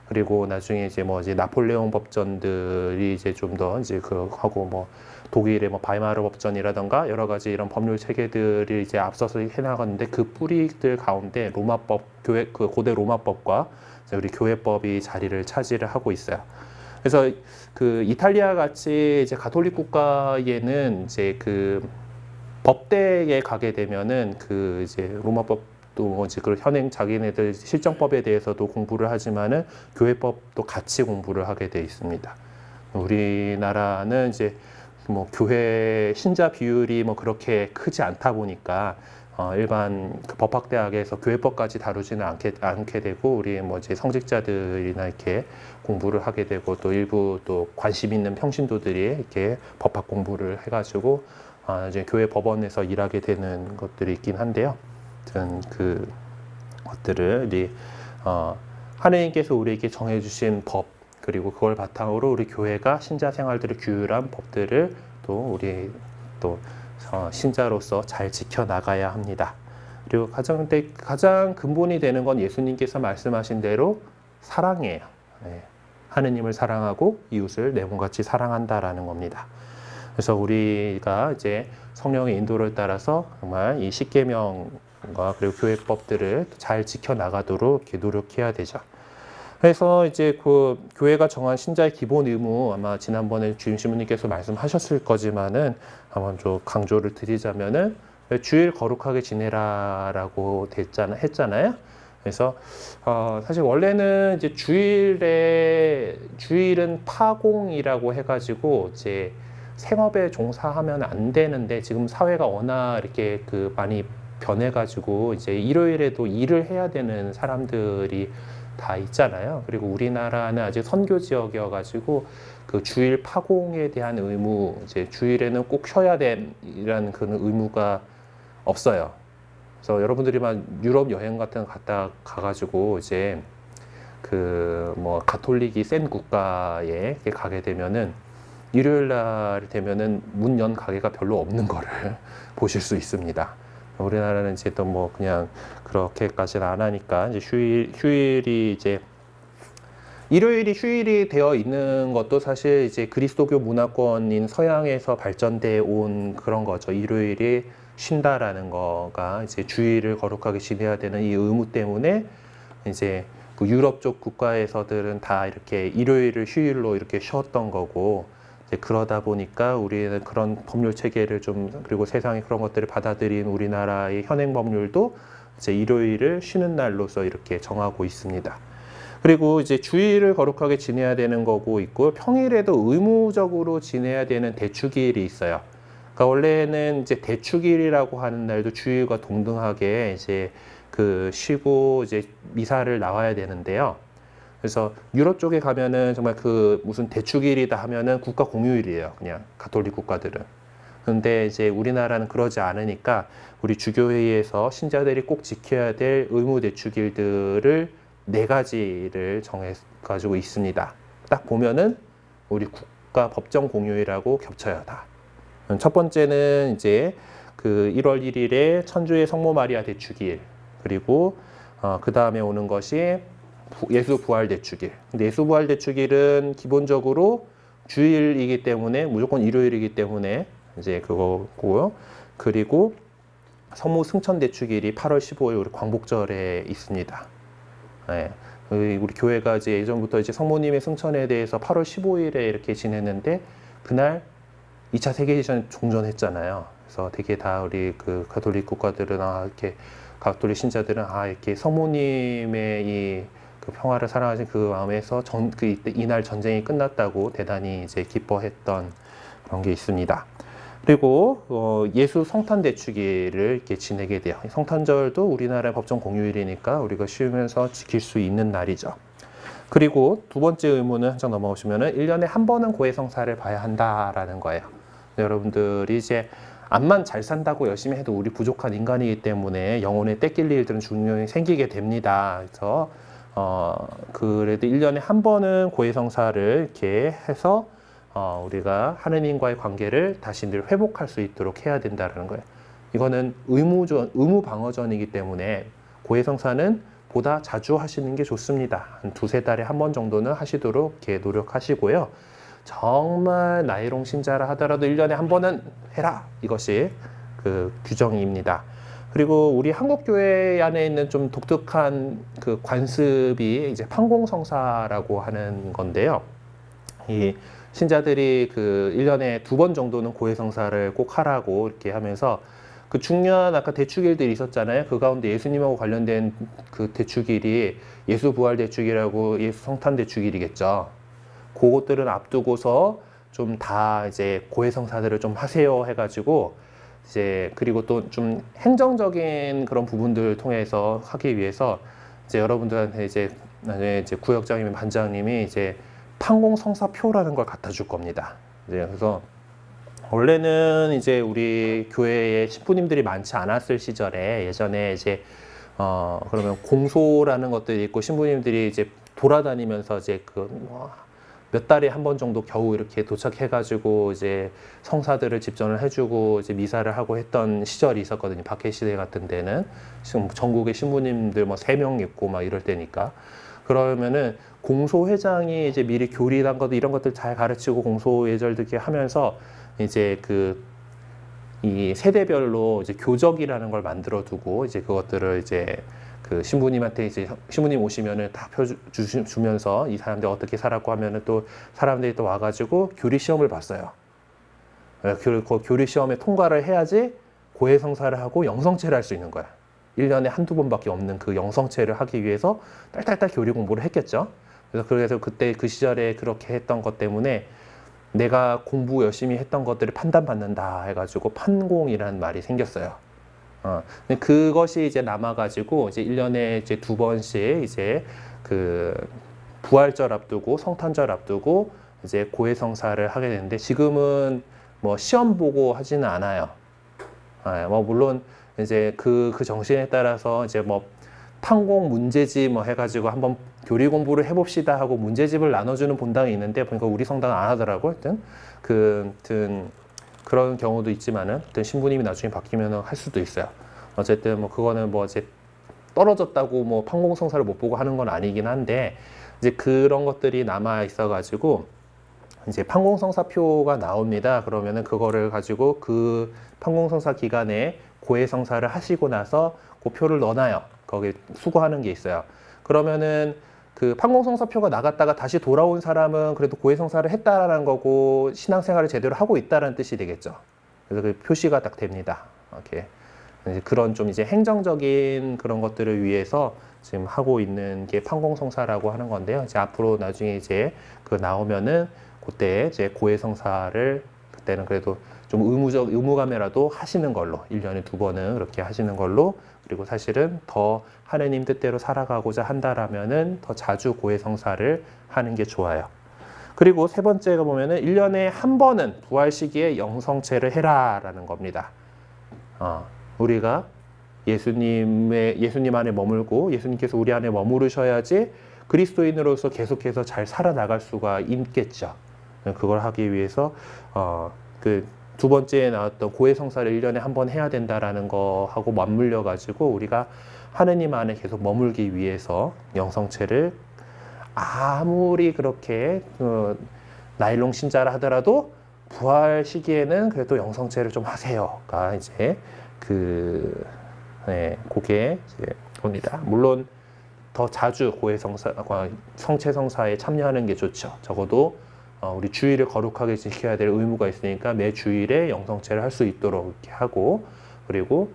그리고 나중에 이제 나폴레옹 법전들이 이제 좀 더 이제 하고, 뭐 독일의 뭐 바이마르 법전이라던가 여러 가지 이런 법률 체계들이 이제 앞서서 해나갔는데 그 뿌리들 가운데 로마법, 고대 로마법과 우리 교회법이 자리를 차지를 하고 있어요. 그래서 이탈리아 같이 이제 가톨릭 국가에는 이제 법대에 가게 되면은 이제 로마법도 이제 현행 자기네들 실정법에 대해서도 공부를 하지만은 교회법도 같이 공부를 하게 돼 있습니다. 우리나라는 이제 뭐 교회 신자 비율이 뭐 그렇게 크지 않다 보니까 일반 법학대학에서 교회법까지 다루지는 않게 되고, 우리 뭐 이제 성직자들이나 이렇게 공부를 하게 되고, 또 일부 또 관심 있는 평신도들이 이렇게 법학 공부를 해가지고 이제 교회 법원에서 일하게 되는 것들이 있긴 한데요. 아무튼 것들을 하느님께서 우리에게 정해주신 법, 그리고 그걸 바탕으로 우리 교회가 신자 생활들을 규율한 법들을 또 우리 신자로서 잘 지켜나가야 합니다. 그리고 가장 근본이 되는 건 예수님께서 말씀하신 대로 사랑이에요. 네. 하느님을 사랑하고 이웃을 내 몸같이 사랑한다라는 겁니다. 그래서 우리가 이제 성령의 인도를 따라서 정말 이 십계명과 그리고 교회법들을 잘 지켜나가도록 이렇게 노력해야 되죠. 그래서 이제 교회가 정한 신자의 기본 의무, 아마 지난번에 주임 신부님께서 말씀하셨을 거지만은 한번 좀 강조를 드리자면은 주일 거룩하게 지내라라고 했잖아요. 그래서 사실 원래는 이제 주일은 파공이라고 해가지고 이제 생업에 종사하면 안 되는데, 지금 사회가 워낙 이렇게 많이 변해가지고 이제 일요일에도 일을 해야 되는 사람들이 다 있잖아요. 그리고 우리나라는 아직 선교 지역이어가지고 주일 파공에 대한 의무, 이제 주일에는 꼭 쉬어야 되라는 그런 의무가 없어요. 그래서 여러분들이 막 유럽 여행 같은 거 가가지고 이제 뭐 가톨릭이 센 국가에 가게 되면은 일요일 날 되면은 문 연 가게가 별로 없는 거를 보실 수 있습니다. 우리나라는 이제 또 뭐 그냥 그렇게까지는 안 하니까 이제 휴일이 이제 일요일이 휴일이 되어 있는 것도 사실 이제 그리스도교 문화권인 서양에서 발전돼 온 그런 거죠. 일요일이 쉰다라는 거가 이제 주일을 거룩하게 지내야 되는 이 의무 때문에 이제 유럽 쪽 국가에서들은 다 이렇게 일요일을 휴일로 이렇게 쉬었던 거고, 이제 그러다 보니까 우리는 그런 법률 체계를 그리고 세상에 그런 것들을 받아들인 우리나라의 현행 법률도 이제 일요일을 쉬는 날로서 이렇게 정하고 있습니다. 그리고 이제 주일을 거룩하게 지내야 되는 거고 있고, 평일에도 의무적으로 지내야 되는 대축일이 있어요. 그러니까 원래는 이제 대축일이라고 하는 날도 주일과 동등하게 이제 그 쉬고 이제 미사를 나와야 되는데요. 그래서 유럽 쪽에 가면은 정말 그 무슨 대축일이다 하면은 국가 공휴일이에요. 그냥 가톨릭 국가들은. 근데 이제 우리나라는 그러지 않으니까 우리 주교회의에서 신자들이 꼭 지켜야 될 의무 대축일들을 4가지를 정해가지고 있습니다. 딱 보면은 우리 국가 법정 공휴일하고 겹쳐요, 다. 첫 번째는 이제 그 1월 1일에 천주의 성모 마리아 대축일, 그리고 그 다음에 오는 것이 예수 부활 대축일. 근데 예수 부활 대축일은 기본적으로 주일이기 때문에 무조건 일요일이기 때문에 이제 그거고요. 그리고 성모 승천 대축일이 8월 15일 우리 광복절에 있습니다. 네. 우리 교회가 이제 예전부터 이제 성모님의 승천에 대해서 8월 15일에 이렇게 지냈는데 그날 2차 세계대전 종전했잖아요. 그래서 되게 다 우리 그 가톨릭 국가들은 이렇게 가톨릭 신자들은 이렇게 성모님의 이 그 평화를 사랑하신 그 마음에서 이날 전쟁이 끝났다고 대단히 이제 기뻐했던 그런 게 있습니다. 그리고 예수 성탄 대축일을 이렇게 지내게 돼요. 성탄절도 우리나라의 법정 공휴일이니까 우리가 쉬면서 지킬 수 있는 날이죠. 그리고 두 번째 의무는 한 장 넘어오시면은 1년에 한 번은 고해성사를 봐야 한다라는 거예요. 여러분들이 이제 암만 잘 산다고 열심히 해도 우리 부족한 인간이기 때문에 영혼에 떼낄 일들은 분명히 생기게 됩니다. 그래서 그래도 1년에 한 번은 고해성사를 이렇게 해서 우리가 하느님과의 관계를 다시 늘 회복할 수 있도록 해야 된다는 거예요. 이거는 의무 방어전이기 때문에 고해성사는 보다 자주 하시는 게 좋습니다. 한 2-3달에 한 번 정도는 하시도록 이렇게 노력하시고요. 정말 나이롱 신자라 하더라도 1년에 한 번은 해라. 이것이 그 규정입니다. 그리고 우리 한국교회 안에 있는 좀 독특한 그 관습이 이제 판공성사라고 하는 건데요. 이 신자들이 그 1년에 2번 정도는 고해성사를 꼭 하라고 이렇게 하면서 그 중요한 아까 대축일들이 있었잖아요. 그 가운데 예수님하고 관련된 그 대축일이 예수 부활 대축일하고 예수 성탄 대축일이겠죠. 그것들은 앞두고서 좀 다 이제 고해성사들을 좀 하세요 해가지고 이제 그리고 또 좀 행정적인 그런 부분들을 통해서 하기 위해서 이제 여러분들한테 이제 나중에 이제 구역장이면 반장님이 이제 판공성사표라는 걸 갖다 줄 겁니다. 이제 그래서 원래는 이제 우리 교회에 신부님들이 많지 않았을 시절에 예전에 이제 그러면 공소라는 것들이 있고 신부님들이 이제 돌아다니면서 이제 몇 달에 한 번 정도 겨우 이렇게 도착해가지고 이제 성사들을 집전을 해주고 이제 미사를 하고 했던 시절이 있었거든요. 박해 시대 같은 데는 지금 전국의 신부님들 뭐 3명 있고 막 이럴 때니까. 그러면은 공소회장이 이제 미리 교리란 것도 이런 것들 잘 가르치고 공소 예절들 이렇게 하면서 이제 이 세대별로 이제 교적이라는 걸 만들어 두고 이제 그것들을 이제 그 신부님한테 이제 신부님 오시면은 다 펴주면서 이 사람들 어떻게 살았고 하면은 또 사람들이 또 와가지고 교리 시험을 봤어요. 그 교리 시험에 통과를 해야지 고해성사를 하고 영성체를 할 수 있는 거야. 1년에 한두 번밖에 없는 그 영성체를 하기 위해서 딸딸딸 교리 공부를 했겠죠. 그래서 그때 그 시절에 그렇게 했던 것 때문에 내가 공부 열심히 했던 것들을 판단받는다 해가지고 판공이라는 말이 생겼어요. 근데 그것이 이제 남아가지고 이제 1년에 이제 2번씩 이제 그 부활절 앞두고 성탄절 앞두고 이제 고해성사를 하게 되는데 지금은 뭐 시험 보고 하지는 않아요. 뭐 물론 이제 그 정신에 따라서 이제 뭐 판공 문제집 뭐 해가지고 한번 교리 공부를 해봅시다 하고 문제집을 나눠주는 본당이 있는데 보니까 우리 성당은 안 하더라고요. 하여튼 그런 경우도 있지만은 신부님이 나중에 바뀌면 할 수도 있어요. 어쨌든 뭐 그거는 뭐 이제 떨어졌다고 뭐 판공성사를 못 보고 하는 건 아니긴 한데 이제 그런 것들이 남아 있어가지고 이제 판공성사표가 나옵니다. 그러면은 그거를 가지고 그 판공성사 기간에 고해성사를 하시고 나서 그 표를 넣어놔요. 거기 수거하는 게 있어요. 그러면은 그 판공성사표가 나갔다가 다시 돌아온 사람은 그래도 고해성사를 했다라는 거고 신앙생활을 제대로 하고 있다라는 뜻이 되겠죠. 그래서 그 표시가 딱 됩니다. 이렇게 그런 좀 이제 행정적인 그런 것들을 위해서 지금 하고 있는 게 판공성사라고 하는 건데요. 이제 앞으로 나중에 이제 그 나오면은 그때 이제 고해성사를 때는 그래도 좀 의무감이라도 하시는 걸로 1년에 2번은 그렇게 하시는 걸로, 그리고 사실은 더 하느님 뜻대로 살아가고자 한다라면은 더 자주 고해성사를 하는 게 좋아요. 그리고 세 번째가 보면은 1년에 한 번은 부활 시기에 영성체를 해라라는 겁니다. 우리가 예수님 안에 머물고 예수님께서 우리 안에 머무르셔야지 그리스도인으로서 계속해서 잘 살아나갈 수가 있겠죠. 그걸 하기 위해서 그 두 번째에 나왔던 고해성사를 1년에 한 번 해야 된다라는 거하고 맞물려 가지고 우리가 하느님 안에 계속 머물기 위해서 영성체를 아무리 그렇게 나일론 신자라 하더라도 부활 시기에는 그래도 영성체를 좀 하세요가 이제 그게 이제 봅니다. 물론 더 자주 성체성사에 참여하는 게 좋죠. 적어도 우리 주일을 거룩하게 지켜야 될 의무가 있으니까 매 주일에 영성체를 할 수 있도록 이렇게 하고, 그리고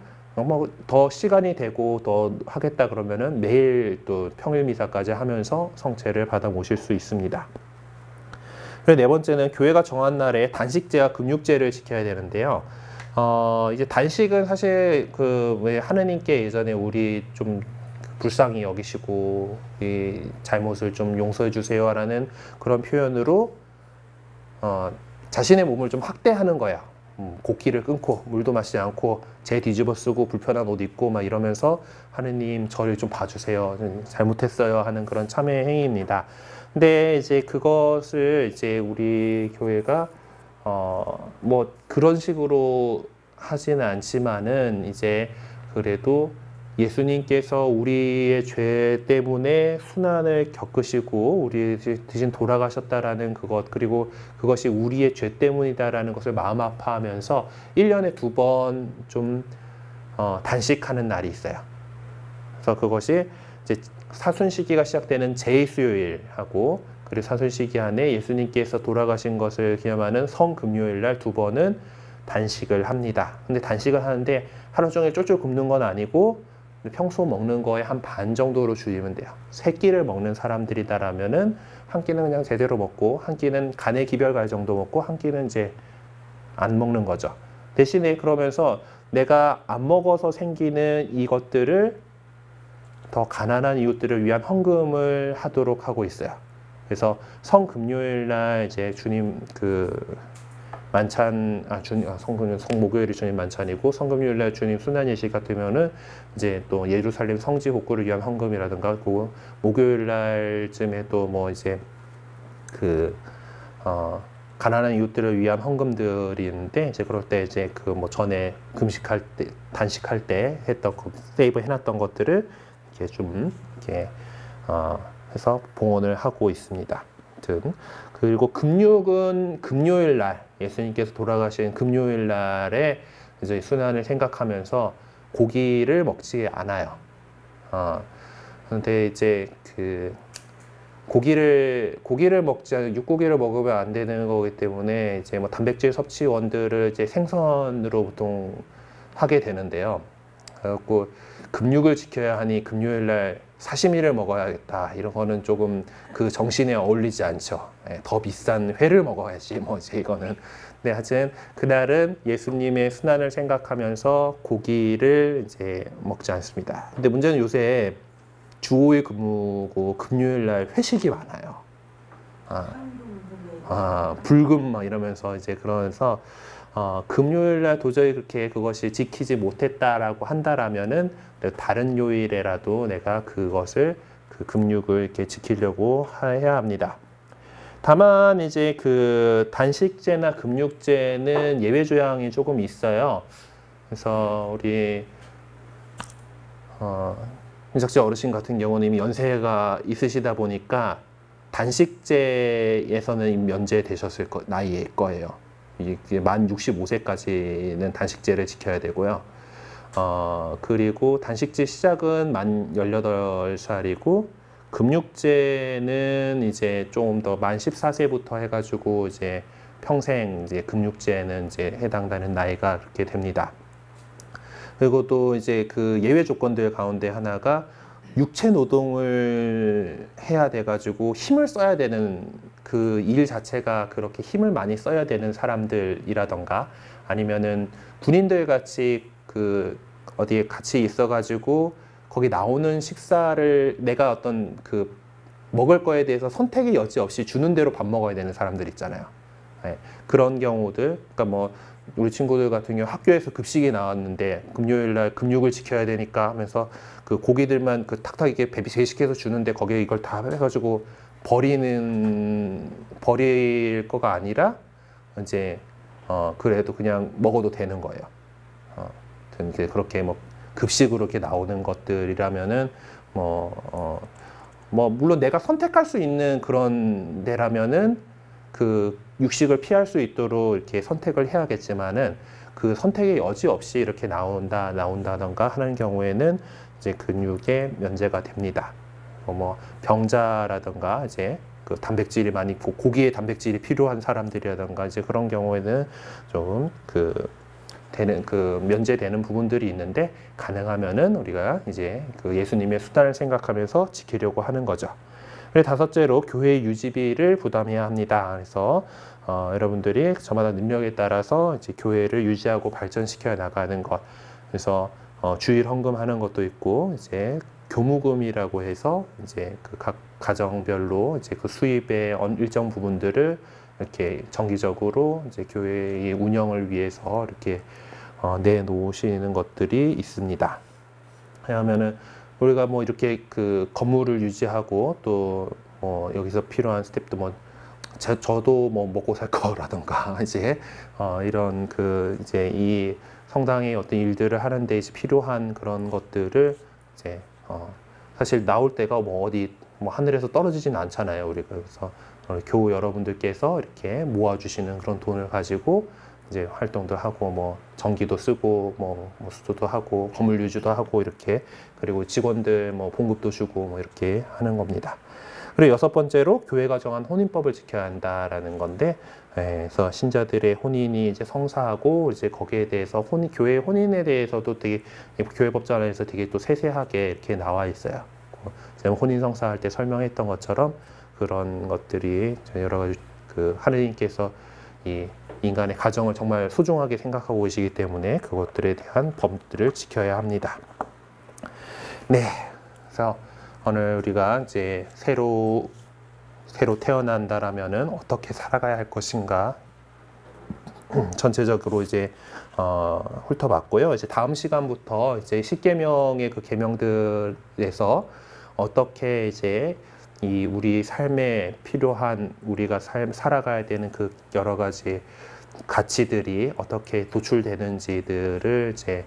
더 시간이 되고 더 하겠다 그러면은 매일 또 평일 미사까지 하면서 성체를 받아 모실 수 있습니다. 그리고 네 번째는 교회가 정한 날에 단식제와 금육제를 지켜야 되는데요. 이제 단식은 사실 왜 하느님께 예전에 우리 좀 불쌍히 여기시고 이 잘못을 좀 용서해 주세요라는 그런 표현으로 자신의 몸을 좀 학대하는 거야. 곡기를 끊고 물도 마시지 않고 재 뒤집어 쓰고 불편한 옷 입고 막 이러면서 하느님 저를 좀 봐주세요, 잘못했어요 하는 그런 참회 행위입니다. 근데 이제 그것을 이제 우리 교회가 뭐 그런 식으로 하지는 않지만은 이제 그래도 예수님께서 우리의 죄 때문에 순환을 겪으시고 우리 대신 돌아가셨다라는 그것, 그리고 그것이 우리의 죄 때문이다라는 것을 마음 아파하면서 1년에 2번 좀 단식하는 날이 있어요. 그래서 그것이 이제 사순시기가 시작되는 제2수요일하고 그리고 사순시기 안에 예수님께서 돌아가신 것을 기념하는 성금요일 날 2번은 단식을 합니다. 근데 단식을 하는데 하루 종일 쫄쫄 굶는 건 아니고 평소 먹는 거에 한 반 정도로 줄이면 돼요. 3끼를 먹는 사람들이다라면은 한 끼는 그냥 제대로 먹고 한 끼는 간의 기별갈 정도 먹고 한 끼는 이제 안 먹는 거죠. 대신에 그러면서 내가 안 먹어서 생기는 이것들을 더 가난한 이웃들을 위한 헌금을 하도록 하고 있어요. 그래서 성금요일 날 이제 주님 만찬, 성목요일이 주님 만찬이고 성금요일 날 주님 순환 예식 같으면은 이제 또 예루살렘 성지 복구를 위한 헌금이라든가, 그 목요일 날쯤에 또 뭐 이제 가난한 이웃들을 위한 헌금들이 있는데, 이제 그럴 때 이제 뭐 전에 금식할 때, 단식할 때 했던 세이브 해놨던 것들을 이렇게 좀 이렇게 해서 봉헌을 하고 있습니다. 그리고 금육은 금요일 날, 예수님께서 돌아가신 금요일 날에 이제 순환을 생각하면서 고기를 먹지 않아요. 근데 이제 고기를 먹지 않고 육고기를 먹으면 안 되는 거기 때문에 이제 뭐 단백질 섭취원들을 이제 생선으로 보통 하게 되는데요. 그래갖고 금육을 지켜야 하니 금요일 날 사시미를 먹어야겠다, 이런 거는 조금 그 정신에 어울리지 않죠. 더 비싼 회를 먹어야지 뭐 이제 이거는. 근데 하여튼 그날은 예수님의 순환을 생각하면서 고기를 이제 먹지 않습니다. 근데 문제는 요새 주 5일 근무고 금요일 날 회식이 많아요. 불금 막 이러면서 이제 그러면서 금요일 날 도저히 그렇게 그것이 지키지 못했다라고 한다라면은 다른 요일에라도 내가 그것을 금육을 이렇게 지키려고 해야 합니다. 다만 이제 단식제나 금육제는 예외 조항이 조금 있어요. 그래서 우리 민석지 어르신 같은 경우는 이미 연세가 있으시다 보니까 단식제에서는 면제되셨을 나이일 거예요. 이게 만 65세까지는 단식제를 지켜야 되고요. 그리고 단식제 시작은 만 18살이고 금육제는 이제 조금 더 만 14세부터 해가지고 이제 평생 이제 금육제는 이제 해당되는 나이가 그렇게 됩니다. 그리고 또 이제 예외 조건들 가운데 하나가 육체 노동을 해야 돼가지고 힘을 써야 되는 그 일 자체가 그렇게 힘을 많이 써야 되는 사람들이라던가 아니면은 군인들 같이 그 어디에 같이 있어가지고 거기 나오는 식사를 내가 어떤 그 먹을 거에 대해서 선택의 여지 없이 주는 대로 밥 먹어야 되는 사람들 있잖아요. 네, 그런 경우들, 그러니까 뭐 우리 친구들 같은 경우 학교에서 급식이 나왔는데 금요일 날 금육을 지켜야 되니까 하면서 그 고기들만 그 탁탁 이게 배식해서 주는데 거기에 이걸 다 해가지고 버릴 거가 아니라 이제 그래도 그냥 먹어도 되는 거예요. 그렇게 뭐 급식으로 이렇게 나오는 것들이라면은 뭐 물론 내가 선택할 수 있는 그런 데라면은 그 육식을 피할 수 있도록 이렇게 선택을 해야겠지만은 그 선택의 여지 없이 이렇게 나온다던가 하는 경우에는 이제 근육에 면제가 됩니다. 뭐 병자라던가 이제 그 단백질이 많이 고기에 단백질이 필요한 사람들이라던가 이제 그런 경우에는 좀 면제되는 부분들이 있는데 가능하면은 우리가 이제 그 예수님의 수단을 생각하면서 지키려고 하는 거죠. 그리고 다섯째로 교회 유지비를 부담해야 합니다. 그래서 여러분들이 저마다 능력에 따라서 이제 교회를 유지하고 발전시켜 나가는 것. 그래서 주일 헌금하는 것도 있고 이제 교무금이라고 해서 이제 그 각 가정별로 이제 그 수입의 일정 부분들을 이렇게 정기적으로 이제 교회의 운영을 위해서 이렇게 내놓으시는 것들이 있습니다. 왜냐하면은 우리가 뭐 이렇게 그 건물을 유지하고 또 여기서 필요한 스텝도 뭐 저도 뭐 먹고 살 거라던가 이제 이런 그 이제 이 성당의 어떤 일들을 하는데 이제 필요한 그런 것들을 이제 사실 나올 때가 뭐 어디 뭐 하늘에서 떨어지지는 않잖아요. 우리가 그래서 교우 여러분들께서 이렇게 모아주시는 그런 돈을 가지고 이제 활동도 하고 뭐 전기도 쓰고 뭐 수도도 하고 건물 유지도 하고 이렇게 그리고 직원들 뭐 봉급도 주고 뭐 이렇게 하는 겁니다. 그리고 여섯 번째로 교회가 정한 혼인법을 지켜야 한다라는 건데, 그래서 신자들의 혼인이 이제 성사하고 이제 거기에 대해서 교회 혼인에 대해서도 되게 교회 법전에서 되게 또 세세하게 이렇게 나와 있어요. 제가 혼인 성사할 때 설명했던 것처럼 그런 것들이 여러 가지 그 하느님께서 이 인간의 가정을 정말 소중하게 생각하고 계시기 때문에 그것들에 대한 법들을 지켜야 합니다. 네, 그래서 오늘 우리가 이제 새로 태어난다라면은 어떻게 살아가야 할 것인가 전체적으로 이제 훑어봤고요. 이제 다음 시간부터 이제 십계명의 그 계명들에서 어떻게 이제 이 우리 삶에 필요한 우리가 살아가야 되는 그 여러 가지 가치들이 어떻게 도출되는지들을 이제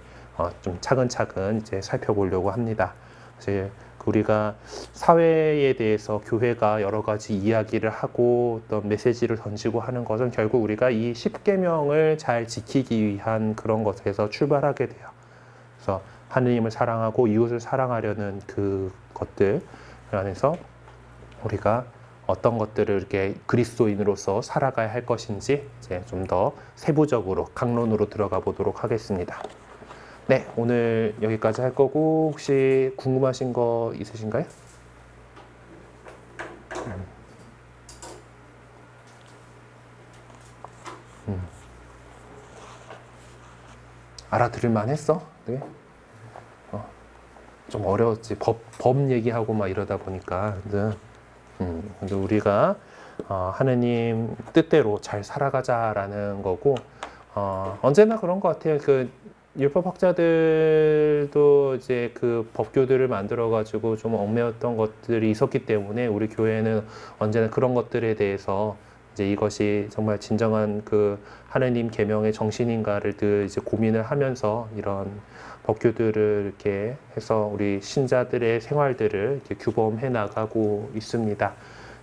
좀 차근차근 이제 살펴보려고 합니다. 이제 우리가 사회에 대해서 교회가 여러 가지 이야기를 하고 어떤 메시지를 던지고 하는 것은 결국 우리가 이 십계명을 잘 지키기 위한 그런 것에서 출발하게 돼요. 그래서 하느님을 사랑하고 이웃을 사랑하려는 그 것들 안에서 우리가 어떤 것들을 이렇게 그리스도인으로서 살아가야 할 것인지 이제 좀 더 세부적으로 강론으로 들어가 보도록 하겠습니다. 네, 오늘 여기까지 할 거고 혹시 궁금하신 거 있으신가요? 알아들을만 했어? 네. 좀 어려웠지. 법 얘기하고 막 이러다 보니까. 근데 우리가 하느님 뜻대로 잘 살아가자라는 거고, 언제나 그런 것 같아요. 그 율법학자들도 이제 그 법규들을 만들어가지고 좀 얽매였던 것들이 있었기 때문에 우리 교회는 언제나 그런 것들에 대해서 이제 이것이 정말 진정한 그 하느님 계명의 정신인가를 늘 이제 고민을 하면서 이런 법규들을 이렇게 해서 우리 신자들의 생활들을 이렇게 규범해 나가고 있습니다.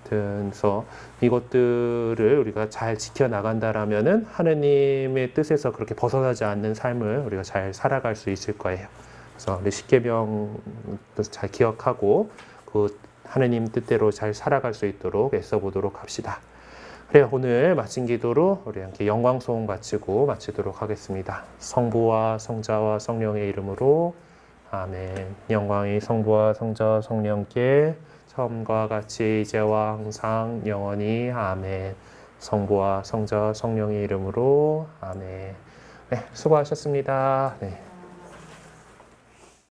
그래서 이것들을 우리가 잘 지켜나간다라면은 하느님의 뜻에서 그렇게 벗어나지 않는 삶을 우리가 잘 살아갈 수 있을 거예요. 그래서 우리 십계명도 잘 기억하고 그 하느님 뜻대로 잘 살아갈 수 있도록 애써 보도록 합시다. 그래, 오늘 마친 기도로 우리 함께 영광소원 바치고 마치도록 하겠습니다. 성부와 성자와 성령의 이름으로 아멘. 영광이 성부와 성자 성령께 처음과 같이 이제와 항상 영원히 아멘. 성부와 성자 성령의 이름으로 아멘. 네, 수고하셨습니다. 네.